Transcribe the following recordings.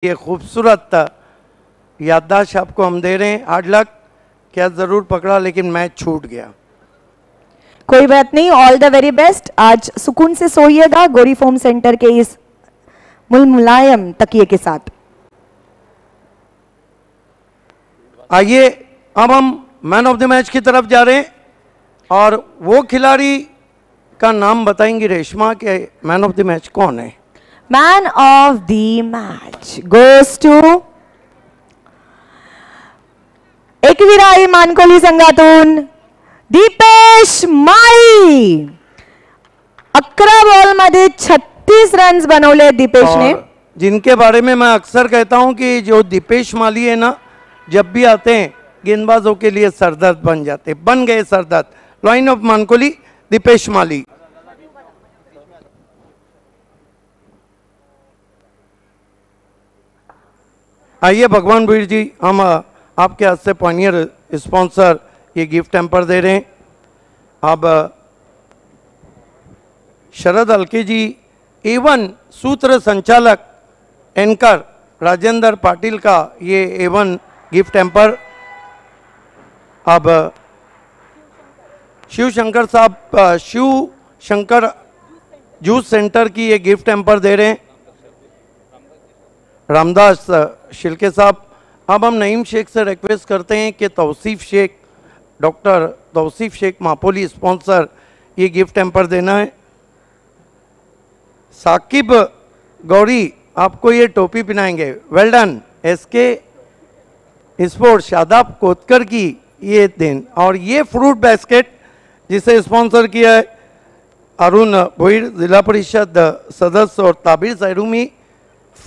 ये खूबसूरत याददाश्त आपको हम दे रहे हैं। हार्ड लक, क्या ज़रूर पकड़ा लेकिन मैच छूट गया। कोई बात नहीं, ऑल द वेरी बेस्ट। आज सुकून से सोइएगा गौरी फोम सेंटर के इस मुलायम तकिए के साथ। आइए अब हम मैन ऑफ द मैच की तरफ जा रहे हैं और वो खिलाड़ी का नाम बताएंगी रेशमा के मैन ऑफ द मैच कौन है। Man of the match goes to Ekvirai Mankoli संघातून दीपेश माळी। 11 बॉल मध्ये 36 रन्स बनवले दीपेश ने। जिनके बारे में मैं अक्सर कहता हूं कि जो दीपेश माली है ना, जब भी आते हैं गेंदबाजों के लिए सरदर्द बन जाते, बन गए सरदर्द। लाइन ऑफ मानकोली दीपेश माली। आइए भगवान वीर जी, हम आपके हाथ से पॉनियर स्पॉन्सर ये गिफ्ट हैम्पर दे रहे हैं। अब शरद हल्के जी एवन सूत्र संचालक एंकर राजेंद्र पाटिल का ये एवन गिफ्ट हैम्पर। अब शिव शंकर साहब शिव शंकर जूस सेंटर की ये गिफ्ट हैम्पर दे रहे हैं रामदास शिल्के साहब। अब हम नईम शेख से रिक्वेस्ट करते हैं कि तौसीफ शेख, डॉक्टर तौसीफ शेख मापोली स्पॉन्सर ये गिफ्ट हैम्पर देना है। साकिब गौरी आपको ये टोपी पहनाएंगे। Well done. SK sports Shadab Kotkar की ये दिन और ये फ्रूट बास्केट जिसे स्पॉन्सर किया है अरुण भोईर जिला परिषद सदस्य और ताबिर सैरूमी।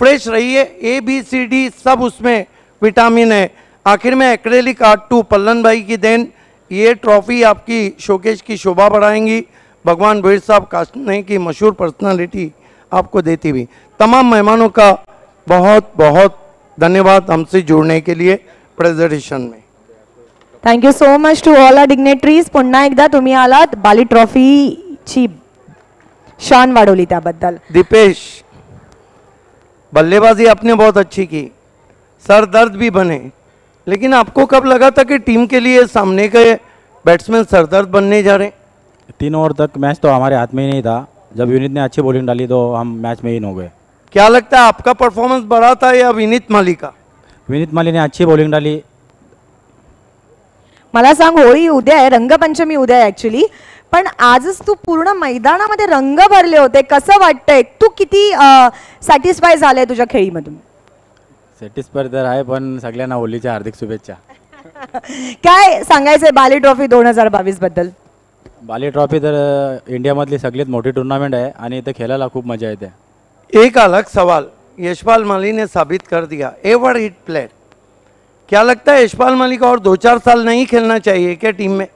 फ्रेश रहिए, ए बी सी डी सब उसमें विटामिन है। आखिर में एक्रेलिक आर्ट 2 पल्लन भाई की देन। ये ट्रॉफी आपकी शोकेश की शोभा बढ़ाएंगी। भगवान भोईर साहब काशने की मशहूर पर्सनालिटी आपको देती हुई। तमाम मेहमानों का बहुत बहुत धन्यवाद हमसे जुड़ने के लिए प्रेजेंटेशन में। Thank you so much to all our dignitaries. पुन्हा एकदा तुम्ही आलात, बाली ट्रॉफीची शान वाढवली त्याबद्दल। दीपेश, बल्लेबाजी आपने बहुत अच्छी की, सर दर्द भी बने, लेकिन आपको कब लगा था कि टीम के लिए सामने के बैट्समैन सरदर्द बनने जा रहे हैं? 3 ओवर तक मैच तो हमारे हाथ में ही नहीं था। जब विनीत ने अच्छी बॉलिंग डाली तो हम मैच में इन हो गए। क्या लगता है आपका परफॉर्मेंस बढ़ा था या विनीत माली का? विनीत माली ने अच्छी बॉलिंग डाली। मला सांग, होळी उद्या आहे, रंगपंचमी उद्या आहे ॲक्च्युली, पण आजच तू पूर्ण मैदानामध्ये रंग भरले होते. कसं वाटतंय? तू किती सॅटिस्फाय झालाय तुझ्या खेळीमधून? सॅटिस्फाय तर आहे, पण सगळ्यांना होलीच्या हार्दिक शुभेच्छा. काय सांगायचंय बाली ट्रॉफी 2022 बद्दल? बाली ट्रॉफी तर इंडियामधली सगळ्यात मोठी टूर्नामेंट आहे आणि इथे खेळायला खूप मजा येते. एक अलग सवाल, यशपाल माली ने साबित कर दिया एवर हिट प्लेयर। क्या लगता है यशपाल माली को और 2-4 साल नहीं खेलना चाहिए क्या टीम में?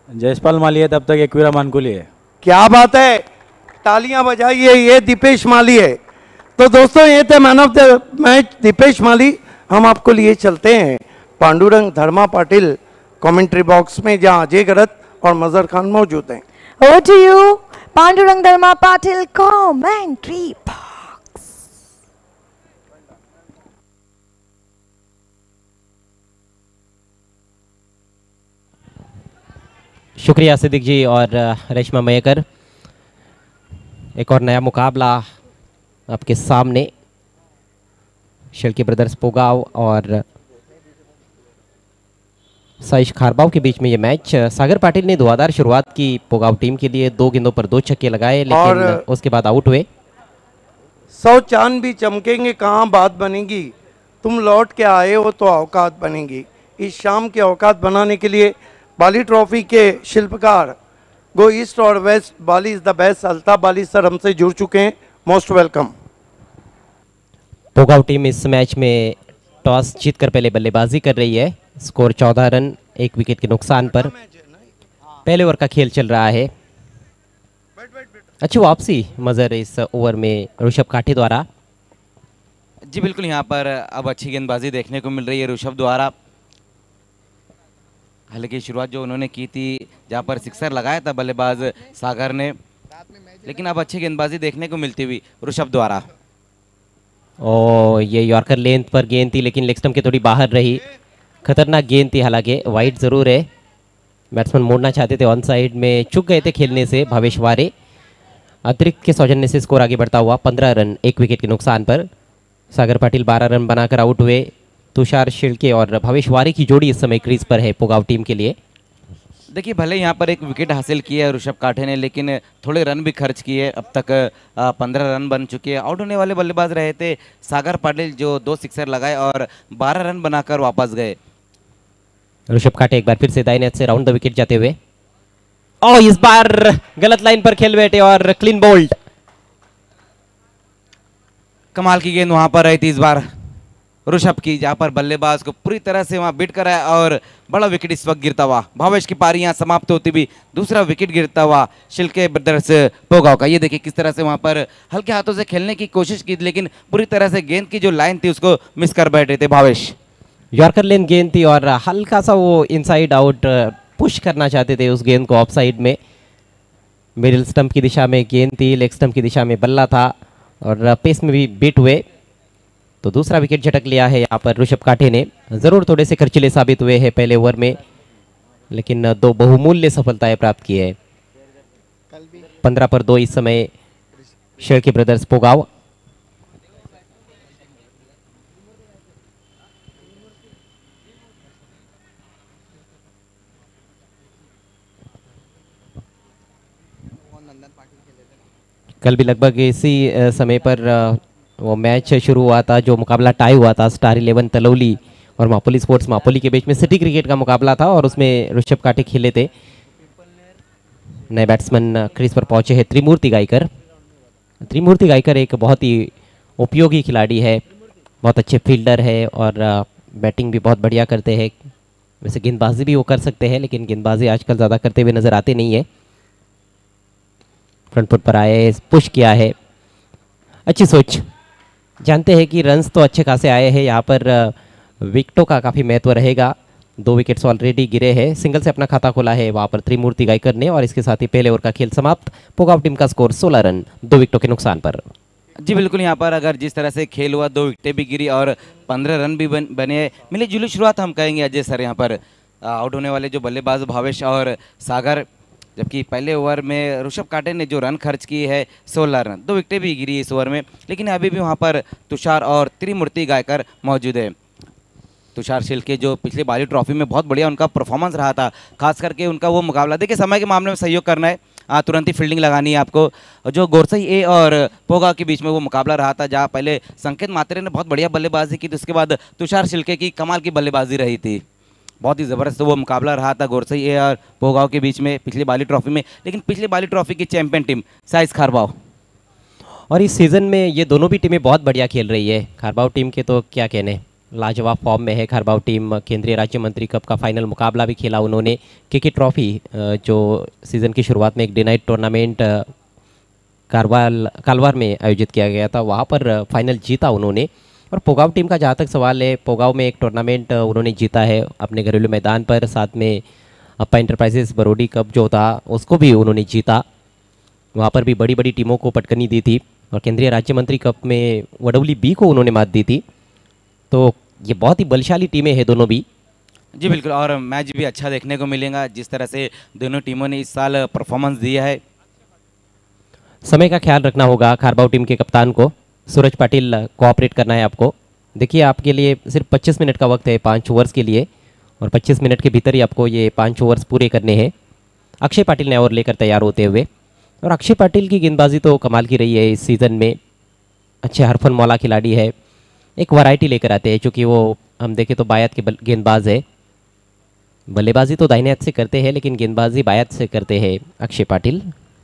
जयपाल माली है तब तक एकवीरा मानकुली है। क्या बात है, तालियां बजाइए। ये दीपेश माली है। तो दोस्तों ये थे man of the match Dipesh Mali. हम आपको लिए चलते हैं पांडुरंग धर्मा पाटिल कमेंट्री बॉक्स में, जहां अजय गरत और मजहर खान मौजूद हैं। Over to you Pandurang Dharma Patil commentary box. शुक्रिया सिद्दीक जी और रेशमा मयेकर। एक और नया मुकाबला आपके सामने, शिल्के ब्रदर्स पोगाव और साइश खारबाव के बीच में ये मैच। सागर पाटिल ने धुआंधार शुरुआत की पोगाव टीम के लिए, 2 गेंदों पर 2 छक्के लगाए, लेकिन उसके बाद आउट हुए। 100 चांद भी चमकेंगे कहाँ बात बनेगी, तुम लौट के आए हो तो औकात बनेगी। इस शाम के औकात बनाने के लिए बाली ट्रॉफी के शिल्पकार गो ईस्ट और west, Bali is the best, Altaf Bali sir हमसे जुड़ चुके हैं। Most welcome. पोगाव टीम इस मैच में टॉस जीतकर पहले बल्लेबाजी कर रही है। स्कोर 14 रन 1 विकेट के नुकसान पर पहले ओवर का खेल चल रहा है। अच्छी वापसी मजर इस ओवर में ऋषभ काठी द्वारा। जी बिल्कुल, यहाँ पर अब अच्छी गेंदबाजी देखने को मिल रही है ऋषभ द्वारा। हालांकि शुरुआत जो उन्होंने की थी, जहाँ पर सिक्सर लगाया था बल्लेबाज सागर ने, लेकिन अब अच्छी गेंदबाजी देखने को मिलती हुई ऋषभ द्वारा। और ये यॉर्कर लेंथ पर गेंद थी लेकिन लेग स्टंप के थोड़ी बाहर रही। खतरनाक गेंद थी, हालांकि वाइड ज़रूर है। बैट्समैन मोड़ना चाहते थे, ऑन साइड में चूक गए थे खेलने से भावेश वारे। अतिरिक्त के सौजन्य से स्कोर आगे बढ़ता हुआ 15 रन 1 विकेट के नुकसान पर। सागर पाटिल 12 रन बनाकर आउट हुए। तुषार शिल्के और भावेश वारे की जोड़ी इस समय क्रीज पर है पोगाव टीम के लिए। देखिए भले यहाँ पर एक विकेट हासिल किया है ऋषभ काठे ने, लेकिन थोड़े रन भी खर्च किए। अब तक 15 रन बन चुके हैं। आउट होने वाले बल्लेबाज रहे थे सागर पाटिल, जो 2 सिक्सर लगाए और 12 रन बनाकर वापस गए। ऋषभ काटे एक बार फिर से दाहिने हाथ से राउंड द विकेट जाते हुए, और इस बार गलत लाइन पर खेल बैठे और क्लीन बोल्ड। कमाल की गेंद वहां पर रही थी इस बार ऋषभ की, जहां पर बल्लेबाज को पूरी तरह से वहां बीट कराया और बड़ा विकेट इस वक्त गिरता हुआ। भावेश की पारी यहां समाप्त होती भी दूसरा विकेट गिरता हुआ शिल्के ब्रदर्स पोगाव का। ये देखिए किस तरह से वहां पर हल्के हाथों से खेलने की कोशिश की, लेकिन पूरी तरह से गेंद की जो लाइन थी उसको मिस कर बैठे थे भावेश। यॉर्कर लेन गेंद थी और हल्का सा वो इनसाइड आउट पुश करना चाहते थे उस गेंद को ऑफ साइड में। मिडिल स्टंप की दिशा में गेंद थी, लेग स्टंप की दिशा में बल्ला था और पेस में भी बीट हुए, तो दूसरा विकेट झटक लिया है यहाँ पर ऋषभ काठे ने। ज़रूर थोड़े से खर्चीले साबित हुए हैं पहले ओवर में, लेकिन 2 बहुमूल्य सफलताएं प्राप्त की है। 15 पर 2 इस समय शेळके ब्रदर्स पोगाव। कल भी लगभग इसी समय पर वो मैच शुरू हुआ था, जो मुकाबला टाई हुआ था स्टार 11 तलौली और मापोली स्पोर्ट्स मापोली के बीच में सिटी क्रिकेट का मुकाबला था, और उसमें ऋषभ काठे खेले थे। नए बैट्समैन क्रीज पर पहुंचे हैं त्रिमूर्ति गायकर। त्रिमूर्ति गायकर एक बहुत ही उपयोगी खिलाड़ी है, बहुत अच्छे फील्डर है और बैटिंग भी बहुत बढ़िया करते हैं। वैसे गेंदबाजी भी वो कर सकते हैं, लेकिन गेंदबाजी आजकल ज़्यादा करते हुए नज़र आते नहीं है। फ्रंट फुट पर आए, पुश किया है, अच्छी सोच। जानते हैं कि रन्स तो अच्छे खासे आए हैं, यहाँ पर विकेटों का काफ़ी महत्व रहेगा। 2 विकेट्स ऑलरेडी गिरे हैं, सिंगल से अपना खाता खोला है वहाँ पर त्रिमूर्ति गायकर ने, और इसके साथ ही पहले ओवर का खेल समाप्त। पोगाव टीम का स्कोर 16 रन 2 विकेटों के नुकसान पर। जी बिल्कुल, यहाँ पर अगर जिस तरह से खेल हुआ 2 विकेटें भी गिरी और 15 रन भी बने, मिली जुली शुरुआत हम कहेंगे अजय सर। यहाँ पर आउट होने वाले जो बल्लेबाज भावेश और सागर, जबकि पहले ओवर में ऋषभ काठे ने जो रन खर्च किए है 16 रन, 2 विकेटें भी गिरी इस ओवर में, लेकिन अभी भी वहाँ पर तुषार और त्रिमूर्ति गायकर मौजूद है। तुषार शिल्के जो पिछले बाली ट्रॉफी में बहुत बढ़िया उनका परफॉर्मेंस रहा था, खास करके उनका वो मुकाबला, देखिए समय के मामले में सहयोग करना है, तुरंत ही फील्डिंग लगानी है आपको। जो गोरसई ए और पोगाव के बीच में वो मुकाबला रहा था, जहाँ पहले संकेत मात्रे ने बहुत बढ़िया बल्लेबाजी की थी, उसके बाद तुषार शिल्के की कमाल की बल्लेबाजी रही थी। बहुत ही ज़बरदस्त वो मुकाबला रहा था गोरसई ए और पोगाव के बीच में पिछली बाली ट्रॉफी में, लेकिन पिछली बाली ट्रॉफी की चैंपियन टीम साइज खारबाव, और इस सीज़न में ये दोनों भी टीमें बहुत बढ़िया खेल रही है। खारबाव टीम के तो क्या कहने, लाजवाब फॉर्म में है खारबाव टीम। केंद्रीय राज्य मंत्री कप का फाइनल मुकाबला भी खेला उन्होंने। केके ट्रॉफी जो सीज़न की शुरुआत में एक डे नाइट टूर्नामेंट कालवार में आयोजित किया गया था, वहाँ पर फाइनल जीता उन्होंने। और पोगाव टीम का जहाँ तक सवाल है, पोगाव में एक टूर्नामेंट उन्होंने जीता है अपने घरेलू मैदान पर, साथ में अप्पा इंटरप्राइजेस बरोडी कप जो था उसको भी उन्होंने जीता। वहाँ पर भी बड़ी बड़ी टीमों को पटकनी दी थी, और केंद्रीय राज्य मंत्री कप में वडौली बी को उन्होंने मात दी थी। तो ये बहुत ही बलशाली टीमें हैं दोनों भी। जी बिल्कुल, और मैच भी अच्छा देखने को मिलेगा जिस तरह से दोनों टीमों ने इस साल परफॉर्मेंस दिया है। समय का ख्याल रखना होगा खारबाव टीम के कप्तान को, सूरज पाटिल कोऑपरेट करना है आपको। देखिए आपके लिए सिर्फ 25 मिनट का वक्त है 5 ओवर्स के लिए, और 25 मिनट के भीतर ही आपको ये 5 ओवर्स पूरे करने हैं। अक्षय पाटिल ने ओवर लेकर तैयार होते हुए, और अक्षय पाटिल की गेंदबाजी तो कमाल की रही है इस सीज़न में। अच्छे हरफन मौला खिलाड़ी है, एक वैरायटी लेकर आते हैं, चूँकि वो हम देखें तो बायत के गेंदबाज है। बल्लेबाजी तो दाहिने हाथ से करते हैं, लेकिन गेंदबाजी बायत से करते हैं अक्षय पाटिल।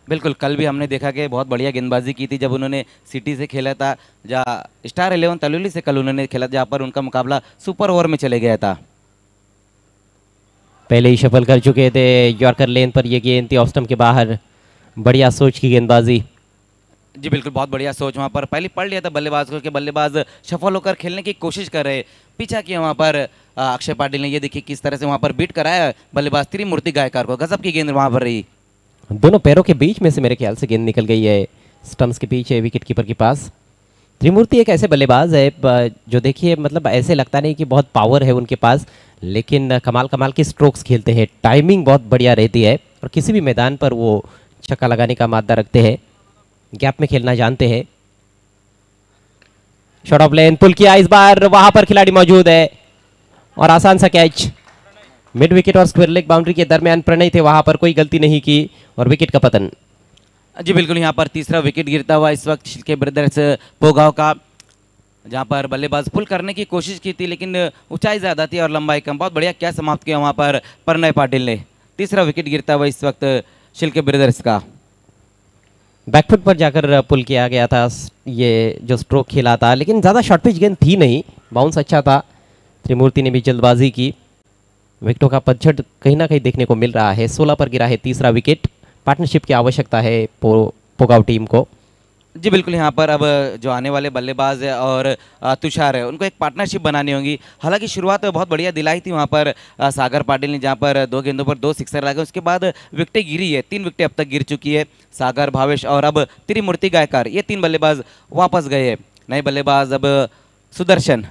बिल्कुल, कल भी हमने देखा कि बहुत बढ़िया गेंदबाजी की थी जब उन्होंने सिटी से खेला था, जहाँ स्टार 11 तलौली से कल उन्होंने खेला, जहाँ पर उनका मुकाबला सुपर ओवर में चले गया था। पहले ही शफल कर चुके थे, यॉर्कर लेन पर ये गेंद थी ऑफ स्टंप के बाहर। बढ़िया सोच की गेंदबाजी। जी बिल्कुल, बहुत बढ़िया सोच। वहाँ पर पहले पढ़ लिया था बल्लेबाज को कि बल्लेबाज सफल होकर खेलने की कोशिश कर रहे, पीछा किया वहाँ पर अक्षय पाटिल ने। ये देखिए किस तरह से वहाँ पर बीट कराया बल्लेबाज त्रिमूर्ति गायकर को, गजब की गेंद वहाँ पर रही। दोनों पैरों के बीच में से मेरे ख्याल से गेंद निकल गई है, स्टंप्स के पीछे विकेट कीपर के पास। त्रिमूर्ति एक ऐसे बल्लेबाज है जो देखिए मतलब ऐसे लगता नहीं कि बहुत पावर है उनके पास, लेकिन कमाल कमाल के स्ट्रोक्स खेलते हैं, टाइमिंग बहुत बढ़िया रहती है और किसी भी मैदान पर वो छक्का लगाने का मादा रखते हैं, गैप में खेलना जानते हैं। शॉट ऑफ लेन पुल किया, इस बार वहां पर खिलाड़ी मौजूद है और आसान सा कैच। मिड विकेट और स्क्वायर लेग बाउंड्री के दरमियान प्रणय थे, वहां पर कोई गलती नहीं की और विकेट का पतन। जी बिल्कुल, यहाँ पर तीसरा विकेट गिरता हुआ इस वक्त शिल्के ब्रदर्स पोगांव का, जहाँ पर बल्लेबाज पुल करने की कोशिश की थी लेकिन ऊंचाई ज़्यादा थी और लंबाई कम। बहुत बढ़िया क्या समाप्त किया वहाँ पर प्रणय पाटिल ने। तीसरा विकेट गिरता हुआ इस वक्त शिल्के ब्रदर्स का। बैकफुट पर जाकर पुल किया गया था ये जो स्ट्रोक खेला था, लेकिन ज़्यादा शॉर्ट पिच गेंद थी नहीं, बाउंस अच्छा था। त्रिमूर्ति ने भी जल्दबाजी की। विकेटों का पतझड़ कहीं ना कहीं देखने को मिल रहा है। 16 पर गिरा है तीसरा विकेट। पार्टनरशिप की आवश्यकता है पोगांव टीम को। जी बिल्कुल, यहाँ पर अब जो आने वाले बल्लेबाज है और तुषार है उनको एक पार्टनरशिप बनानी होगी। हालांकि शुरुआत बहुत बढ़िया दिलाई थी वहाँ पर सागर पाटिल ने, जहाँ पर 2 गेंदों पर 2 सिक्सर लगे। उसके बाद विकेटें गिरी है, 3 विकेटें अब तक गिर चुकी है। सागर, भावेश और अब त्रिमूर्ति गायकार, ये 3 बल्लेबाज वापस गए हैं। नए बल्लेबाज अब सुदर्शन,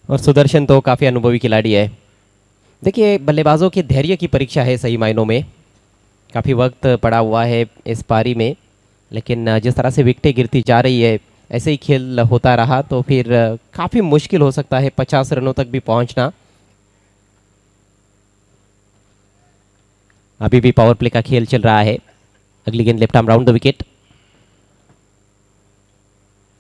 और सुदर्शन तो काफ़ी अनुभवी खिलाड़ी है। देखिए बल्लेबाजों के धैर्य की परीक्षा है सही मायनों में। काफ़ी वक्त पड़ा हुआ है इस पारी में, लेकिन जिस तरह से विकेटें गिरती जा रही है ऐसे ही खेल होता रहा तो फिर काफ़ी मुश्किल हो सकता है 50 रनों तक भी पहुंचना। अभी भी पावर प्ले का खेल चल रहा है। अगली गेंद left arm round the wicket,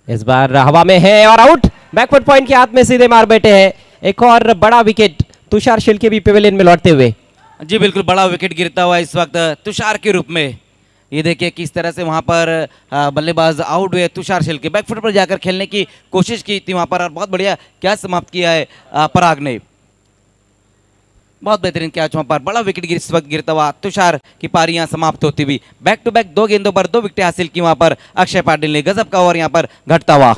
इस बार हवा में है और आउट। बैकफुट पॉइंट के हाथ में सीधे मार बैठे हैं। एक और बड़ा विकेट तुषार शिल्के भी पेवेलियन में लौटते हुए। जी बिल्कुल, बड़ा विकेट गिरता हुआ इस वक्त तुषार के रूप में। ये देखिए किस तरह से वहाँ पर बल्लेबाज आउट हुए। तुषार शिल्के बैकफुट पर जाकर खेलने की कोशिश की थी वहाँ पर और बहुत बढ़िया क्या समाप्त किया है पराग ने। बहुत बेहतरीन कैच वहाँ पर। बड़ा विकेट इस वक्त गिरता हुआ तुषार की पारी यहाँ समाप्त होती हुई। बैक टू बैक 2 गेंदों पर 2 विकेटें हासिल की वहाँ पर अक्षय पाटिल ने। गजब का ओवर यहाँ पर घटता हुआ।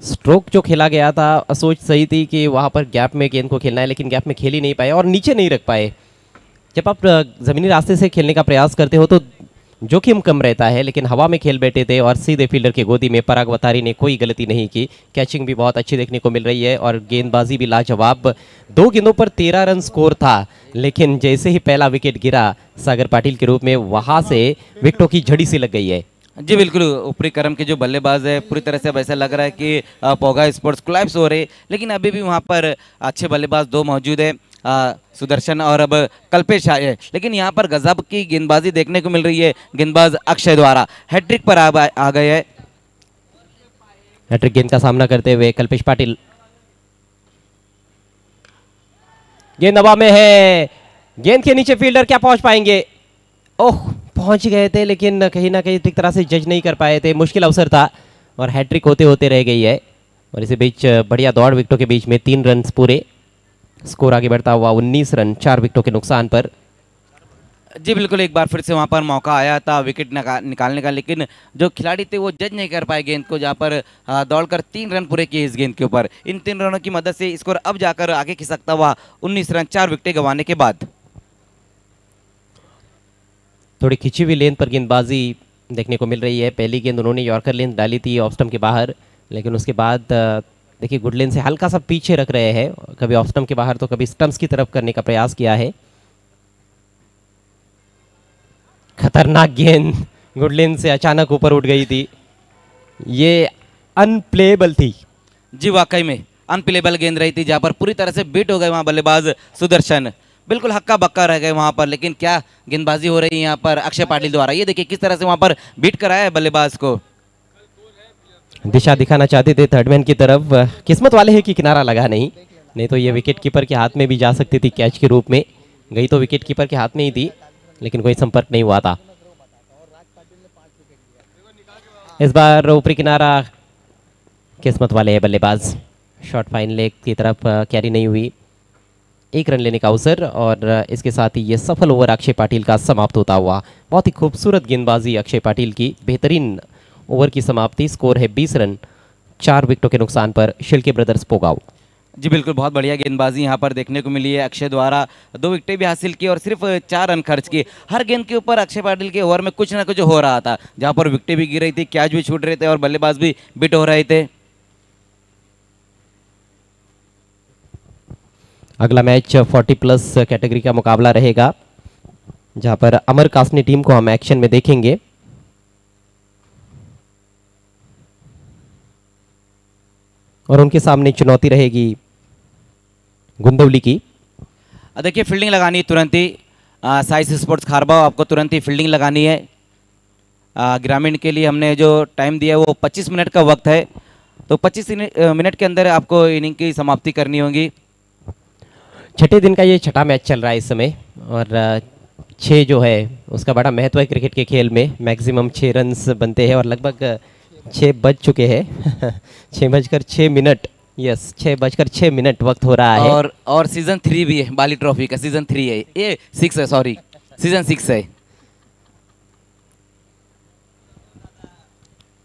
स्ट्रोक जो खेला गया था सोच सही थी कि वहाँ पर गैप में गेंद को खेलना है, लेकिन गैप में खेल ही नहीं पाए और नीचे नहीं रख पाए। जब आप ज़मीनी रास्ते से खेलने का प्रयास करते हो तो जोखिम कम रहता है, लेकिन हवा में खेल बैठे थे और सीधे फील्डर की गोदी में। पराग वतारी ने कोई गलती नहीं की। कैचिंग भी बहुत अच्छी देखने को मिल रही है और गेंदबाजी भी लाजवाब। 2 गेंदों पर 13 रन स्कोर था, लेकिन जैसे ही पहला विकेट गिरा सागर पाटिल के रूप में, वहाँ से विकेटों की झड़ी सी लग गई है। जी बिल्कुल, ऊपरी क्रम के जो बल्लेबाज है पूरी तरह से अब ऐसा लग रहा है कि पोगा स्पोर्ट्स कोलैप्स हो रहे, लेकिन अभी भी वहाँ पर अच्छे बल्लेबाज 2 मौजूद है, सुदर्शन और अब कल्पेश है। लेकिन यहाँ पर गजब की गेंदबाजी देखने को मिल रही है गेंदबाज अक्षय द्वारा। हैट्रिक पर आ गए हैं। हैट्रिक गेंद का सामना करते हुए कल्पेश पाटिल। गेंद हवा में है, गेंद के नीचे फील्डर क्या पहुंच पाएंगे? ओह, पहुंच गए थे लेकिन कहीं ना कहीं ठीक तरह से जज नहीं कर पाए थे। मुश्किल अवसर था और हैट्रिक होते होते रह गई है। और इसी बीच बढ़िया दौड़ विकेटों के बीच में 3 रन पूरे। स्कोर आगे बढ़ता हुआ 19 रन 4 विकेटों के नुकसान पर। जी बिल्कुल, एक बार फिर से वहाँ पर मौका आया था विकेट निकालने का, लेकिन जो खिलाड़ी थे वो जज नहीं कर पाए गेंद को, जहाँ पर दौड़कर 3 रन पूरे किए इस गेंद के ऊपर। इन 3 रनों की मदद से स्कोर अब जाकर आगे खिसकता हुआ 19 रन 4 विकेटें गंवाने के बाद। थोड़ी खिंची हुई लेंथ पर गेंदबाजी देखने को मिल रही है। पहली गेंद उन्होंने यॉर्कर लेंथ डाली थी ऑफ स्टंप के बाहर, लेकिन उसके बाद देखिए गुड लेंथ से हल्का सा पीछे रख रहे हैं। कभी ऑफ स्टंप के बाहर तो कभी स्टंप्स की तरफ करने का प्रयास किया है। खतरनाक गेंद गुड लेंथ से अचानक ऊपर उठ गई थी। ये अनप्लेबल थी। जी वाकई में अनप्लेबल गेंद रही थी, जहाँ पर पूरी तरह से बीट हो गए वहाँ बल्लेबाज सुदर्शन। बिल्कुल हक्का बक्का रह गए वहाँ पर, लेकिन क्या गेंदबाजी हो रही है यहाँ पर अक्षय पाटिल द्वारा। ये देखिए किस तरह से वहाँ पर बीट कराया है बल्लेबाज को। दिशा दिखाना चाहते थे थर्डमैन की तरफ। किस्मत वाले हैं कि किनारा लगा नहीं तो ये विकेट कीपर के हाथ में भी जा सकती थी कैच के रूप में। गई तो विकेट कीपर के हाथ में ही थी, लेकिन कोई संपर्क नहीं हुआ था। इस बार ऊपरी किनारा किस्मत वाले है बल्लेबाज। शॉट फाइन लेग की तरफ कैरी नहीं हुई। 1 रन लेने का अवसर और इसके साथ ही ये सफल ओवर अक्षय पाटिल का समाप्त होता हुआ। बहुत ही खूबसूरत गेंदबाजी अक्षय पाटिल की, बेहतरीन ओवर की समाप्ति। स्कोर है 20 रन 4 विकेटों के नुकसान पर शिल्के ब्रदर्स पोगांव। जी बिल्कुल, बहुत बढ़िया गेंदबाजी यहाँ पर देखने को मिली है। अक्षय द्वारा 2 विकेटें भी हासिल की और सिर्फ 4 रन खर्च किए। हर गेंद के ऊपर अक्षय पाटिल के ओवर में कुछ ना कुछ हो रहा था, जहाँ पर विकेटें भी गिर रही थी, कैच भी छूट रहे थे और बल्लेबाज भी बिट हो रहे थे। अगला मैच 40+ कैटेगरी का मुकाबला रहेगा, जहां पर अमर कासनी टीम को हम एक्शन में देखेंगे। और उनके सामने चुनौती रहेगी गुंदवली की। देखिए, फील्डिंग लगानी है तुरंत ही। साइस स्पोर्ट्स खारबाव, आपको तुरंत ही फील्डिंग लगानी है। ग्रामीण के लिए हमने जो टाइम दिया है वो 25 मिनट का वक्त है, तो 25 मिनट के अंदर आपको इनिंग की समाप्ति करनी होगी। छठे दिन का ये छठा मैच चल रहा है इस समय, और 6 जो है उसका बड़ा महत्व है क्रिकेट के खेल में। मैक्सिमम 6 रन्स बनते हैं और लगभग 6 बज चुके हैं 6:06। यस, 6:06 वक्त हो रहा है। और सीजन 3 भी है, बाली ट्रॉफी का सीजन 3 है, ये 6 है, सॉरी सीजन 6 है।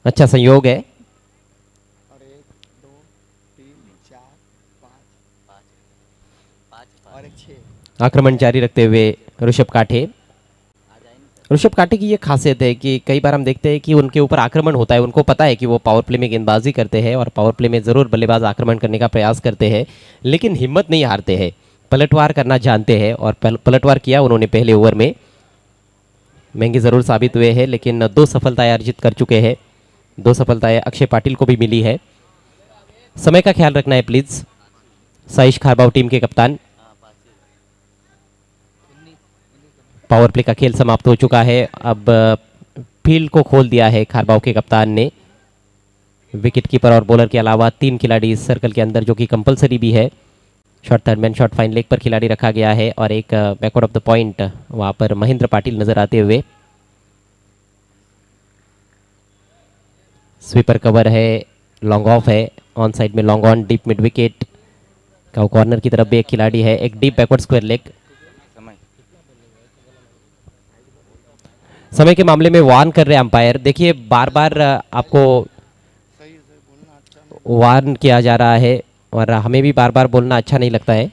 अच्छा संयोग है। आक्रमण जारी रखते हुए ऋषभ काठे। ऋषभ काठे की ये खासियत है कि कई बार हम देखते हैं कि उनके ऊपर आक्रमण होता है, उनको पता है कि वो पावर प्ले में गेंदबाजी करते हैं और पावर प्ले में ज़रूर बल्लेबाज आक्रमण करने का प्रयास करते हैं, लेकिन हिम्मत नहीं हारते हैं, पलटवार करना जानते हैं और पलटवार किया उन्होंने पहले ओवर में। महंगे ज़रूर साबित हुए हैं, लेकिन 2 सफलताएं अर्जित कर चुके हैं। 2 सफलताएं अक्षय पाटिल को भी मिली है। समय का ख्याल रखना है प्लीज़, साइश खारबाव टीम के कप्तान। पावर प्ले का खेल समाप्त हो चुका है। अब फील्ड को खोल दिया है खारबाव के कप्तान ने। विकेट कीपर और बॉलर के अलावा 3 खिलाड़ी इस सर्कल के अंदर, जो कि कंपलसरी भी है। Short third man, short fine leg पर खिलाड़ी रखा गया है और एक बैकवर्ड ऑफ द पॉइंट वहां पर महेंद्र पाटिल नजर आते हुए। स्वीपर कवर है, लॉन्ग ऑफ है, ऑन साइड में long on, deep mid wicket का कॉर्नर की तरफ भी एक खिलाड़ी है, एक डीप बैकवर्ड स्क्वायर लेग। समय के मामले में वार्न कर रहे अंपायर। देखिए, बार बार आपको वार्न किया जा रहा है और हमें भी बार बार बोलना अच्छा नहीं लगता है।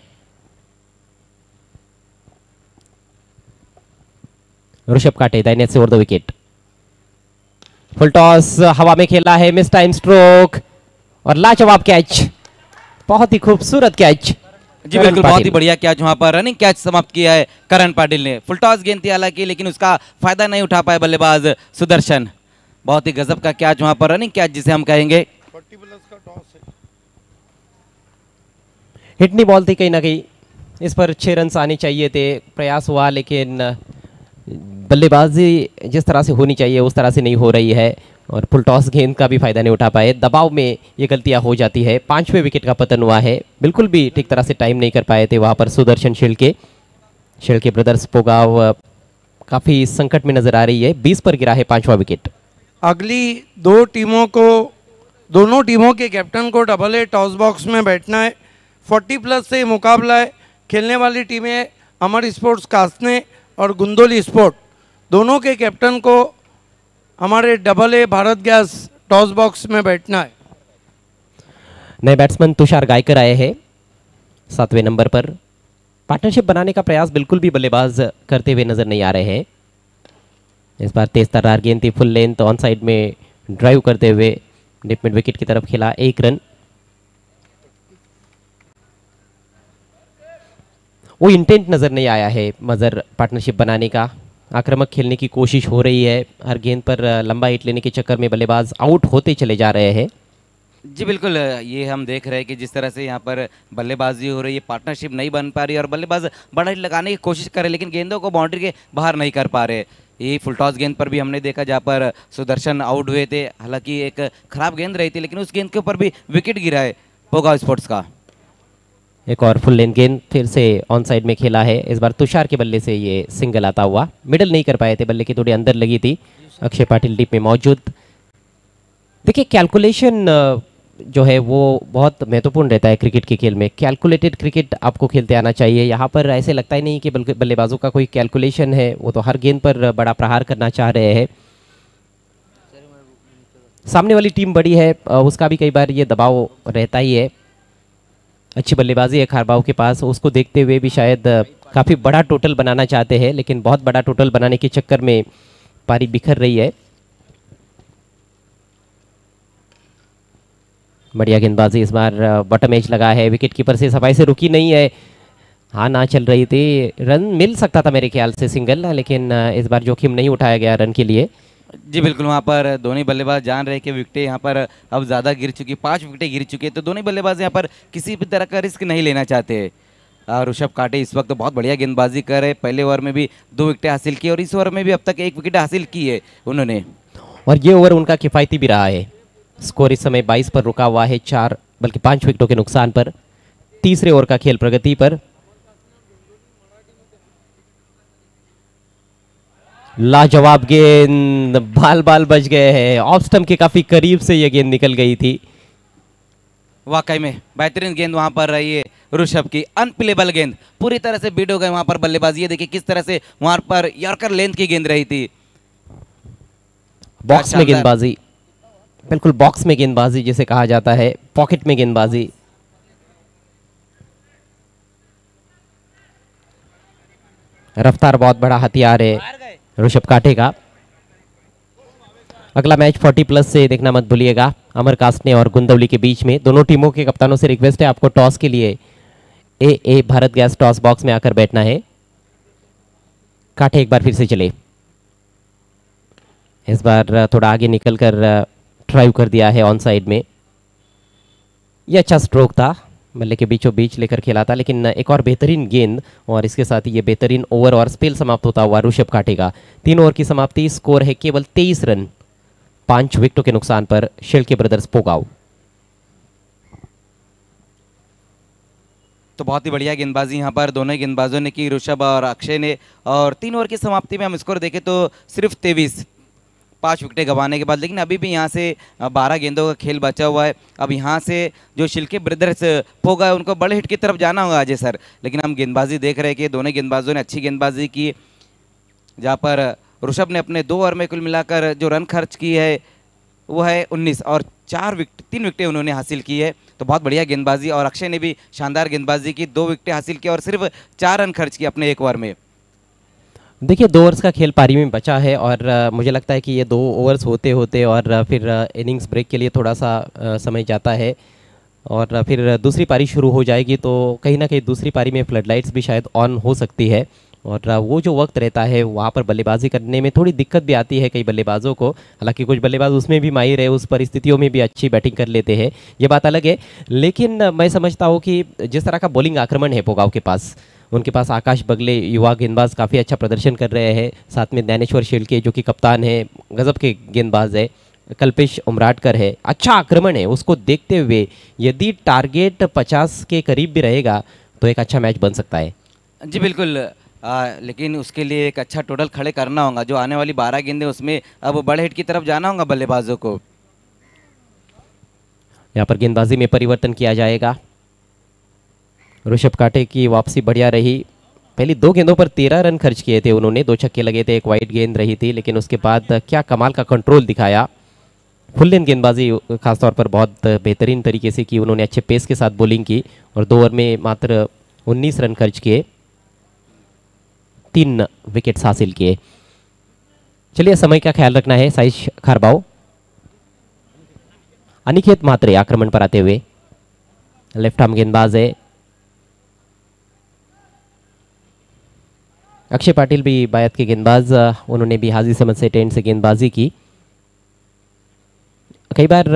ऋषभ काटे दाहिने से over the wicket. Full toss हवा में खेला है, मिस टाइम स्ट्रोक और लाजवाब कैच, बहुत ही खूबसूरत कैच। जी बिल्कुल, बहुत ही बढ़िया कैच, वहां पर रनिंग कैच समाप्त किया है करण पाटिल ने। फुल टॉस गेंद थी हालांकि, लेकिन उसका फायदा नहीं उठा पाए बल्लेबाज सुदर्शन। बहुत ही गजब का कैच वहां पर, रनिंग कैच जिसे हम कहेंगे। 40+ का टॉस है। हिटनी बॉल थी कहीं ना कहीं, इस पर 6 रन आने चाहिए थे। प्रयास हुआ, लेकिन बल्लेबाजी जिस तरह से होनी चाहिए उस तरह से नहीं हो रही है और फुल टॉस गेंद का भी फायदा नहीं उठा पाए। दबाव में ये गलतियां हो जाती है। 5वें विकेट का पतन हुआ है। बिल्कुल भी ठीक तरह से टाइम नहीं कर पाए थे वहां पर सुदर्शन शेल्के ब्रदर्स पोगाव काफी संकट में नजर आ रही है। 20 पर गिरा है 5वां विकेट। अगली दोनों टीमों के कैप्टन को डबल ए टॉस बॉक्स में बैठना है। 40+ से मुकाबला है। खेलने वाली टीमें अमर स्पोर्ट्स कासने और गुंदोली स्पोर्ट, दोनों के कैप्टन को हमारे double A Bharat gas toss box में बैठना है। नए बैट्समैन तुषार गायकर आए हैं 7वें नंबर पर। पार्टनरशिप बनाने का प्रयास बिल्कुल भी बल्लेबाज करते हुए नजर नहीं आ रहे हैं। इस बार तेज तर्रार गेंद थी, फुल लेंथ ऑन साइड में ड्राइव करते हुए डीप मिड विकेट की तरफ खेला, 1 रन। वो इंटेंट नजर नहीं आया है मजर पार्टनरशिप बनाने का। आक्रामक खेलने की कोशिश हो रही है, हर गेंद पर लंबा हिट लेने के चक्कर में बल्लेबाज आउट होते चले जा रहे हैं। जी बिल्कुल, ये हम देख रहे हैं कि जिस तरह से यहाँ पर बल्लेबाजी हो रही है, पार्टनरशिप नहीं बन पा रही और बल्लेबाज बड़ा हिट लगाने की कोशिश कर रहे, लेकिन गेंदों को बाउंड्री के बाहर नहीं कर पा रहे। ये फुल टॉस गेंद पर भी हमने देखा जहाँ पर सुदर्शन आउट हुए थे। हालांकि एक खराब गेंद रही थी, लेकिन उस गेंद के ऊपर भी विकेट गिरा है पोगाव स्पोर्ट्स का। एक और फुल लेन गेंद फिर से ऑन साइड में खेला है। इस बार तुषार के बल्ले से ये सिंगल आता हुआ, मिडल नहीं कर पाए थे, बल्ले की थोड़ी अंदर लगी थी। अक्षय पाटिल डीप में मौजूद। देखिए, कैलकुलेशन जो है वो बहुत महत्वपूर्ण रहता है क्रिकेट के खेल में। कैलकुलेटेड क्रिकेट आपको खेलते आना चाहिए। यहाँ पर ऐसे लगता ही नहीं कि बल्लेबाजों का कोई कैलकुलेशन है, वो तो हर गेंद पर बड़ा प्रहार करना चाह रहे हैं। सामने वाली टीम बड़ी है, उसका भी कई बार ये दबाव रहता ही है। अच्छी बल्लेबाजी है खारबाव के पास, उसको देखते हुए भी शायद काफ़ी बड़ा टोटल बनाना चाहते हैं, लेकिन बहुत बड़ा टोटल बनाने के चक्कर में पारी बिखर रही है। बढ़िया गेंदबाजी इस बार बॉटम एज लगा है, विकेट कीपर से सफाई से रुकी नहीं है। हाँ ना चल रही थी, रन मिल सकता था मेरे ख्याल से सिंगल, लेकिन इस बार जोखिम नहीं उठाया गया रन के लिए। जी बिल्कुल, वहाँ पर दोनों बल्लेबाज जान रहे कि विकेटें यहाँ पर अब ज़्यादा गिर चुकी, 5 विकेटें गिर चुकी है, तो दोनों बल्लेबाज यहाँ पर किसी भी तरह का रिस्क नहीं लेना चाहते। ऋषभ काटे इस वक्त बहुत बढ़िया गेंदबाजी कर रहे, पहले ओवर में भी 2 विकेटें हासिल की और इस ओवर में भी अब तक 1 विकेट हासिल की है उन्होंने। और ये ओवर उनका किफ़ायती भी रहा है। स्कोर इस समय 22 पर रुका हुआ है, 4 बल्कि 5 विकेटों के नुकसान पर। तीसरे ओवर का खेल प्रगति पर। लाजवाब गेंद, बाल बाल बच गए हैं, ऑफ स्टंप के काफी करीब से यह गेंद निकल गई थी। वाकई में बेहतरीन गेंद वहां पर रही है ऋषभ की, अनप्लेबल गेंद, पूरी तरह से बीट हो गए वहां पर बल्लेबाजी। ये देखिए किस तरह से वहां पर यॉर्कर लेंथ की गेंद रही थी। बॉक्स में गेंदबाजी, बिल्कुल बॉक्स में गेंदबाजी जिसे कहा जाता है, पॉकेट में गेंदबाजी। रफ्तार बहुत बड़ा हथियार है ऋषभ काटे का। अगला मैच 40+ से देखना मत भूलिएगा, अमर कास्टने और गुंदवली के बीच में। दोनों टीमों के कप्तानों से रिक्वेस्ट है आपको टॉस के लिए ए भारत गैस टॉस बॉक्स में आकर बैठना है। काटे एक बार फिर से चले, इस बार थोड़ा आगे निकलकर ड्राइव कर दिया है ऑन साइड में। यह अच्छा स्ट्रोक था, बल्ले के बीचों बीच लेकर खेला था, लेकिन एक और बेहतरीन गेंद और इसके साथ ही ये बेहतरीन ओवर और स्पेल समाप्त होता हुआ ऋषभ काटे का। 3 ओवर की समाप्ति, स्कोर है केवल 23 रन, 5 विकेटों के नुकसान पर शेल्के ब्रदर्स पोगाव। तो बहुत ही बढ़िया गेंदबाजी यहाँ पर दोनों गेंदबाजों ने की, ऋषभ और अक्षय ने। और 3 ओवर की समाप्ति में हम स्कोर देखें तो सिर्फ 23, 5 विकेटें गंवाने के बाद, लेकिन अभी भी यहाँ से 12 गेंदों का खेल बचा हुआ है। अब यहाँ से जो शिल्के ब्रदर्स पोगा उनको बड़े हिट की तरफ जाना होगा अजय सर, लेकिन हम गेंदबाजी देख रहे हैं कि दोनों गेंदबाजों ने अच्छी गेंदबाजी की, जहाँ पर ऋषभ ने अपने 2 ओवर में कुल मिलाकर जो रन खर्च की है वो है 19 और 3 विकेटें उन्होंने हासिल की है। तो बहुत बढ़िया गेंदबाजी, और अक्षय ने भी शानदार गेंदबाजी की, 2 विकेटें हासिल की और सिर्फ 4 रन खर्च किए अपने 1 ओवर में। देखिए 2 ओवर्स का खेल पारी में बचा है और मुझे लगता है कि ये 2 ओवर्स होते होते और फिर इनिंग्स ब्रेक के लिए थोड़ा सा समय जाता है और फिर दूसरी पारी शुरू हो जाएगी, तो कहीं ना कहीं दूसरी पारी में फ्लड लाइट्स भी शायद ऑन हो सकती है और वो जो वक्त रहता है वहाँ पर बल्लेबाजी करने में थोड़ी दिक्कत भी आती है कई बल्लेबाजों को। हालांकि कुछ बल्लेबाज उसमें भी माहिर है, उस परिस्थितियों में भी अच्छी बैटिंग कर लेते हैं, ये बात अलग है। लेकिन मैं समझता हूँ कि जिस तरह का बॉलिंग आक्रमण है पोगाव के पास, उनके पास आकाश बगले युवा गेंदबाज काफ़ी अच्छा प्रदर्शन कर रहे हैं, साथ में ज्ञानेश्वर शेल्के जो कि कप्तान है, गजब के गेंदबाज है, कल्पेश उमराटकर है, अच्छा आक्रमण है। उसको देखते हुए यदि टारगेट 50 के करीब भी रहेगा तो एक अच्छा मैच बन सकता है। जी बिल्कुल, लेकिन उसके लिए एक अच्छा टोटल खड़े करना होगा। जो आने वाली 12 गेंदें उसमें अब बड़े हिट की तरफ जाना होगा बल्लेबाजों को। यहाँ पर गेंदबाजी में परिवर्तन किया जाएगा। ऋषभ काटे की वापसी बढ़िया रही, पहली 2 गेंदों पर 13 रन खर्च किए थे उन्होंने, 2 छक्के लगे थे, 1 वाइड गेंद रही थी, लेकिन उसके बाद क्या कमाल का कंट्रोल दिखाया। फुल लेंथ गेंदबाजी खासतौर पर बहुत बेहतरीन तरीके से की उन्होंने, अच्छे पेस के साथ बॉलिंग की और 2 ओवर में मात्र 19 रन खर्च किए, 3 विकेट्स हासिल किए। चलिए समय का ख्याल रखना है साइश खारबाव। अनिकेत मात्रे आक्रमण पर आते हुए, लेफ्ट आर्म गेंदबाज है। अक्षय पाटिल भी बायत के गेंदबाज, उन्होंने भी हाजी समझ से टेंट से गेंदबाजी की। कई बार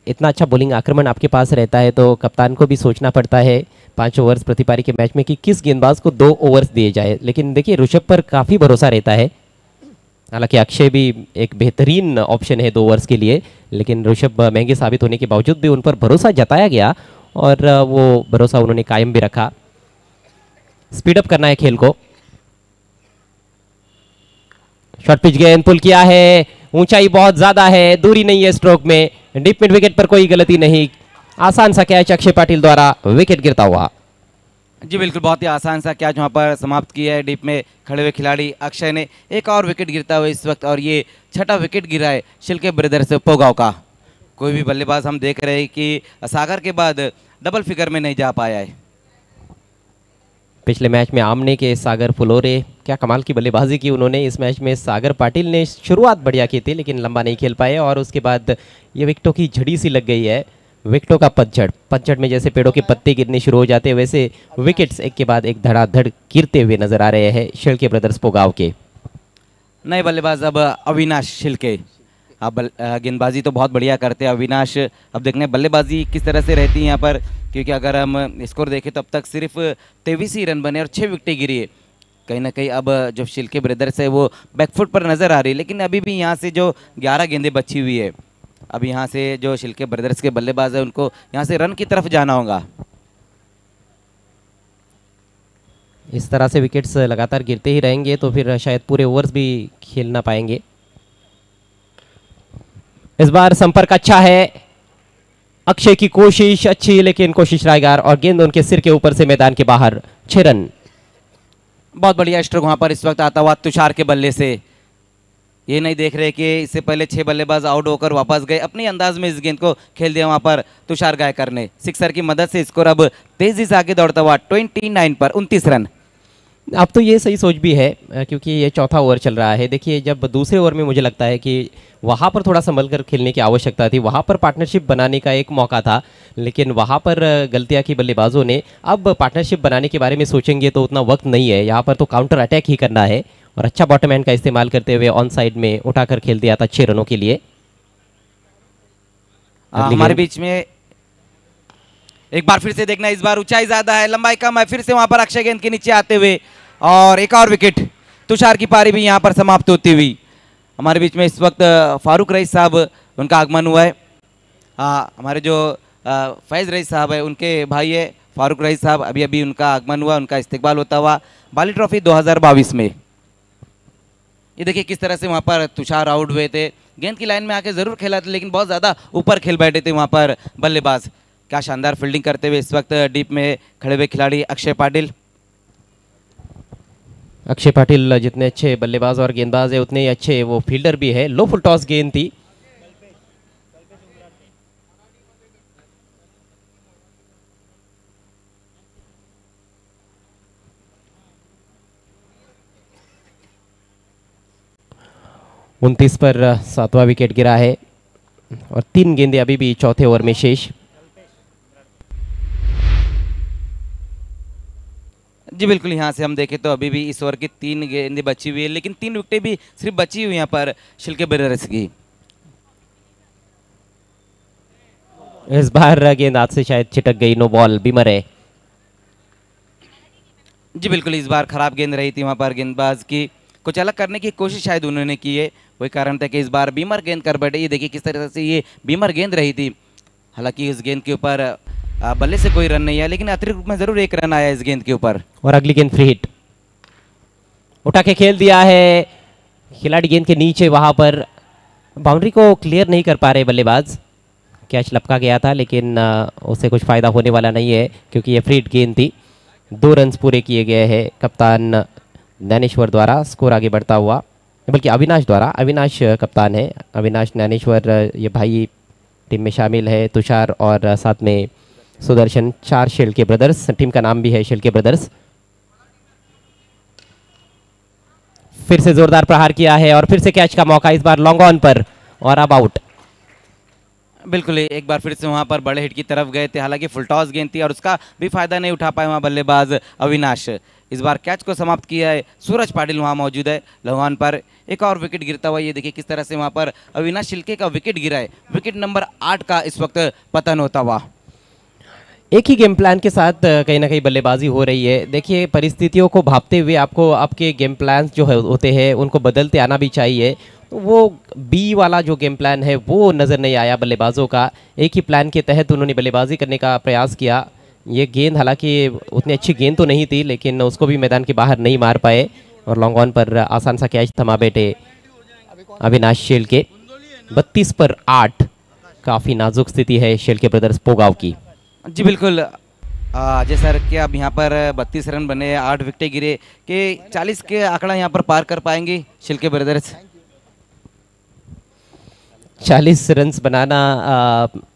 इतना अच्छा बॉलिंग आक्रमण आपके पास रहता है तो कप्तान को भी सोचना पड़ता है 5 ओवर्स प्रति पारी के मैच में कि किस गेंदबाज को 2 ओवर्स दिए जाए। लेकिन देखिए ऋषभ पर काफ़ी भरोसा रहता है, हालांकि अक्षय भी एक बेहतरीन ऑप्शन है 2 ओवर्स के लिए, लेकिन ऋषभ महंगे साबित होने के बावजूद भी उन पर भरोसा जताया गया और वो भरोसा उन्होंने कायम भी रखा। स्पीडअप करना है खेल को। शॉर्ट पिच गेंद पुल किया है, ऊंचाई बहुत ज्यादा है, दूरी नहीं है स्ट्रोक में, डीप मिड विकेट पर कोई गलती नहीं, आसान सा कैच अक्षय पाटिल द्वारा, विकेट गिरता हुआ। जी बिल्कुल, बहुत ही आसान सा कैच वहाँ पर समाप्त किया है डीप में खड़े हुए खिलाड़ी अक्षय ने। एक और विकेट गिरता हुआ इस वक्त और ये 6ठा विकेट गिरा है शिल्के ब्रदर्स पोगाव का। कोई भी बल्लेबाज हम देख रहे हैं कि सागर के बाद डबल फिगर में नहीं जा पाया है। पिछले मैच में आमने के सागर फुलोरे, क्या कमाल की बल्लेबाजी की उन्होंने इस मैच में। सागर पाटिल ने शुरुआत बढ़िया की थी लेकिन लंबा नहीं खेल पाए और उसके बाद ये विकेटों की झड़ी सी लग गई है। विकेटों का पतझड़ में जैसे पेड़ों के पत्ते गिरने शुरू हो जाते हैं वैसे विकेट्स एक के बाद एक धड़ाधड़ गिरते हुए नजर आ रहे हैं शिल्के ब्रदर्स पोगांव के। नए बल्लेबाज अब अविनाश शिल्के। अब गेंदबाजी तो बहुत बढ़िया करते हैं अविनाश। अब देखने बल्लेबाजी किस तरह से रहती है यहाँ पर, क्योंकि अगर हम स्कोर देखें तो अब तक सिर्फ 23 ही रन बने और 6 विकेटें गिरी है। कहीं ना कहीं अब जो शिल्के ब्रदर्स है वो बैकफुट पर नज़र आ रही है, लेकिन अभी भी यहाँ से जो 11 गेंदें बची हुई है, अब यहाँ से जो शिल्के ब्रदर्स के बल्लेबाज है उनको यहाँ से रन की तरफ जाना होगा। इस तरह से विकेट्स लगातार गिरते ही रहेंगे तो फिर शायद पूरे ओवर्स भी खेल ना पाएंगे। इस बार संपर्क अच्छा है, अक्षय की कोशिश अच्छी लेकिन कोशिश रायगार और गेंद उनके सिर के ऊपर से मैदान के बाहर। 6 रन। बहुत बढ़िया स्ट्रोक वहाँ पर इस वक्त आता हुआ तुषार के बल्ले से। ये नहीं देख रहे कि इससे पहले 6 बल्लेबाज आउट होकर वापस गए, अपने अंदाज में इस गेंद को खेल दिया वहाँ पर तुषार गायकर ने। सिक्सर की मदद से स्कोर अब तेजी से आगे दौड़ता हुआ 29 पर 29 रन। अब तो ये सही सोच भी है क्योंकि ये चौथा ओवर चल रहा है। देखिए जब दूसरे ओवर में मुझे लगता है कि वहाँ पर थोड़ा संभल कर खेलने की आवश्यकता थी, वहाँ पर पार्टनरशिप बनाने का एक मौका था, लेकिन वहाँ पर गलतियाँ की बल्लेबाजों ने। अब पार्टनरशिप बनाने के बारे में सोचेंगे तो उतना वक्त नहीं है, यहाँ पर तो काउंटर अटैक ही करना है और अच्छा बॉटम हैंड का इस्तेमाल करते हुए ऑन साइड में उठाकर खेल दिया था 6 रनों के लिए। हमारे बीच में एक बार फिर से देखना, इस बार ऊंचाई ज्यादा है, लंबाई कम है, फिर से वहां पर अक्षय गेंद के नीचे आते हुए और एक और विकेट। तुषार की पारी भी यहां पर समाप्त होती हुई। हमारे बीच में इस वक्त फारूक रईस साहब उनका आगमन हुआ है। हमारे जो फैज़ रईस साहब है उनके भाई है फारूक रईस साहब, अभी अभी उनका आगमन हुआ, उनका इस्तेकबाल होता हुआ बाली ट्रॉफी 2022 में। ये देखिए किस तरह से वहाँ पर तुषार आउट हुए थे, गेंद की लाइन में आके जरूर खेला था लेकिन बहुत ज़्यादा ऊपर खेल बैठे थे वहाँ पर बल्लेबाज। क्या शानदार फील्डिंग करते हुए इस वक्त डीप में खड़े हुए खिलाड़ी अक्षय पाटिल। अक्षय पाटिल जितने अच्छे बल्लेबाज और गेंदबाज है उतने ही अच्छे वो फील्डर भी है। लो फुल टॉस गेंद थी। उनतीस पर 7वां विकेट गिरा है और 3 गेंदें अभी भी चौथे ओवर में शेष। जी बिल्कुल, यहाँ से हम देखें तो अभी भी इस ओवर की 3 गेंदें बची हुई है, लेकिन 3 विकेटें भी सिर्फ बची हुई यहाँ पर शिल्के ब्रदर्स की। इस बार गेंद हाथ से शायद छिटक गई, नो बॉल, बीमर है। जी बिल्कुल, इस बार खराब गेंद रही थी वहाँ पर गेंदबाज की, कुछ अलग करने की कोशिश शायद उन्होंने की है, वही कारण था कि इस बार बीमर गेंद कर बैठे। ये देखिए किस तरह से ये बीमर गेंद रही थी, हालांकि इस गेंद के ऊपर बल्ले से कोई रन नहीं आया लेकिन अतिरिक्त रूप में जरूर 1 रन आया इस गेंद के ऊपर। और अगली गेंद फ्री हिट, उठा के खेल दिया है खिलाड़ी गेंद के नीचे, वहां पर बाउंड्री को क्लियर नहीं कर पा रहे बल्लेबाज। कैच लपका गया था लेकिन उससे कुछ फायदा होने वाला नहीं है क्योंकि ये फ्री हिट गेंद थी। 2 रन पूरे किए गए हैं कप्तान ज्ञानेश्वर द्वारा, स्कोर आगे बढ़ता हुआ, बल्कि अविनाश द्वारा। अविनाश कप्तान है, अविनाश ज्ञानेश्वर ये भाई टीम में शामिल है, तुषार और साथ में सुदर्शन, 4 शिल्के ब्रदर्स, टीम का नाम भी है शिल्के ब्रदर्स। फिर से जोरदार प्रहार किया है और फिर से कैच का मौका, इस बार लॉन्ग ऑन पर और अब आउट। बिल्कुल, एक बार फिर से वहां पर बड़े हिट की तरफ गए थे, हालांकि फुल टॉस गेंद थी और उसका भी फायदा नहीं उठा पाए वहां बल्लेबाज अविनाश। इस बार कैच को समाप्त किया है सूरज पाटिल, वहां मौजूद है लॉन्ग पर। एक और विकेट गिरता हुआ, ये देखिए किस तरह से वहां पर अविनाश शिल्के का विकेट गिरा है, विकेट नंबर 8 का इस वक्त पतन होता हुआ। एक ही गेम प्लान के साथ कहीं ना कहीं बल्लेबाजी हो रही है। देखिए परिस्थितियों को भांपते हुए आपको आपके गेम प्लान जो होते हैं उनको बदलते आना भी चाहिए। तो वो बी वाला जो गेम प्लान है वो नज़र नहीं आया बल्लेबाजों का। एक ही प्लान के तहत उन्होंने बल्लेबाजी करने का प्रयास किया। ये गेंद हालांकि उतनी अच्छी गेंद तो नहीं थी लेकिन उसको भी मैदान के बाहर नहीं मार पाए और लॉन्ग ऑन पर आसान सा कैच थमा बैठे अविनाश शिल्के। 32 पर 8, काफ़ी नाजुक स्थिति है शिल्के ब्रदर्स पोगांव की। जी बिल्कुल, अजय सर के अब यहाँ पर 32 रन बने, 8 विकेटें गिरे कि 40 के आंकड़ा यहाँ पर पार कर पाएंगे शिल्के ब्रदर्स। 40 रन्स बनाना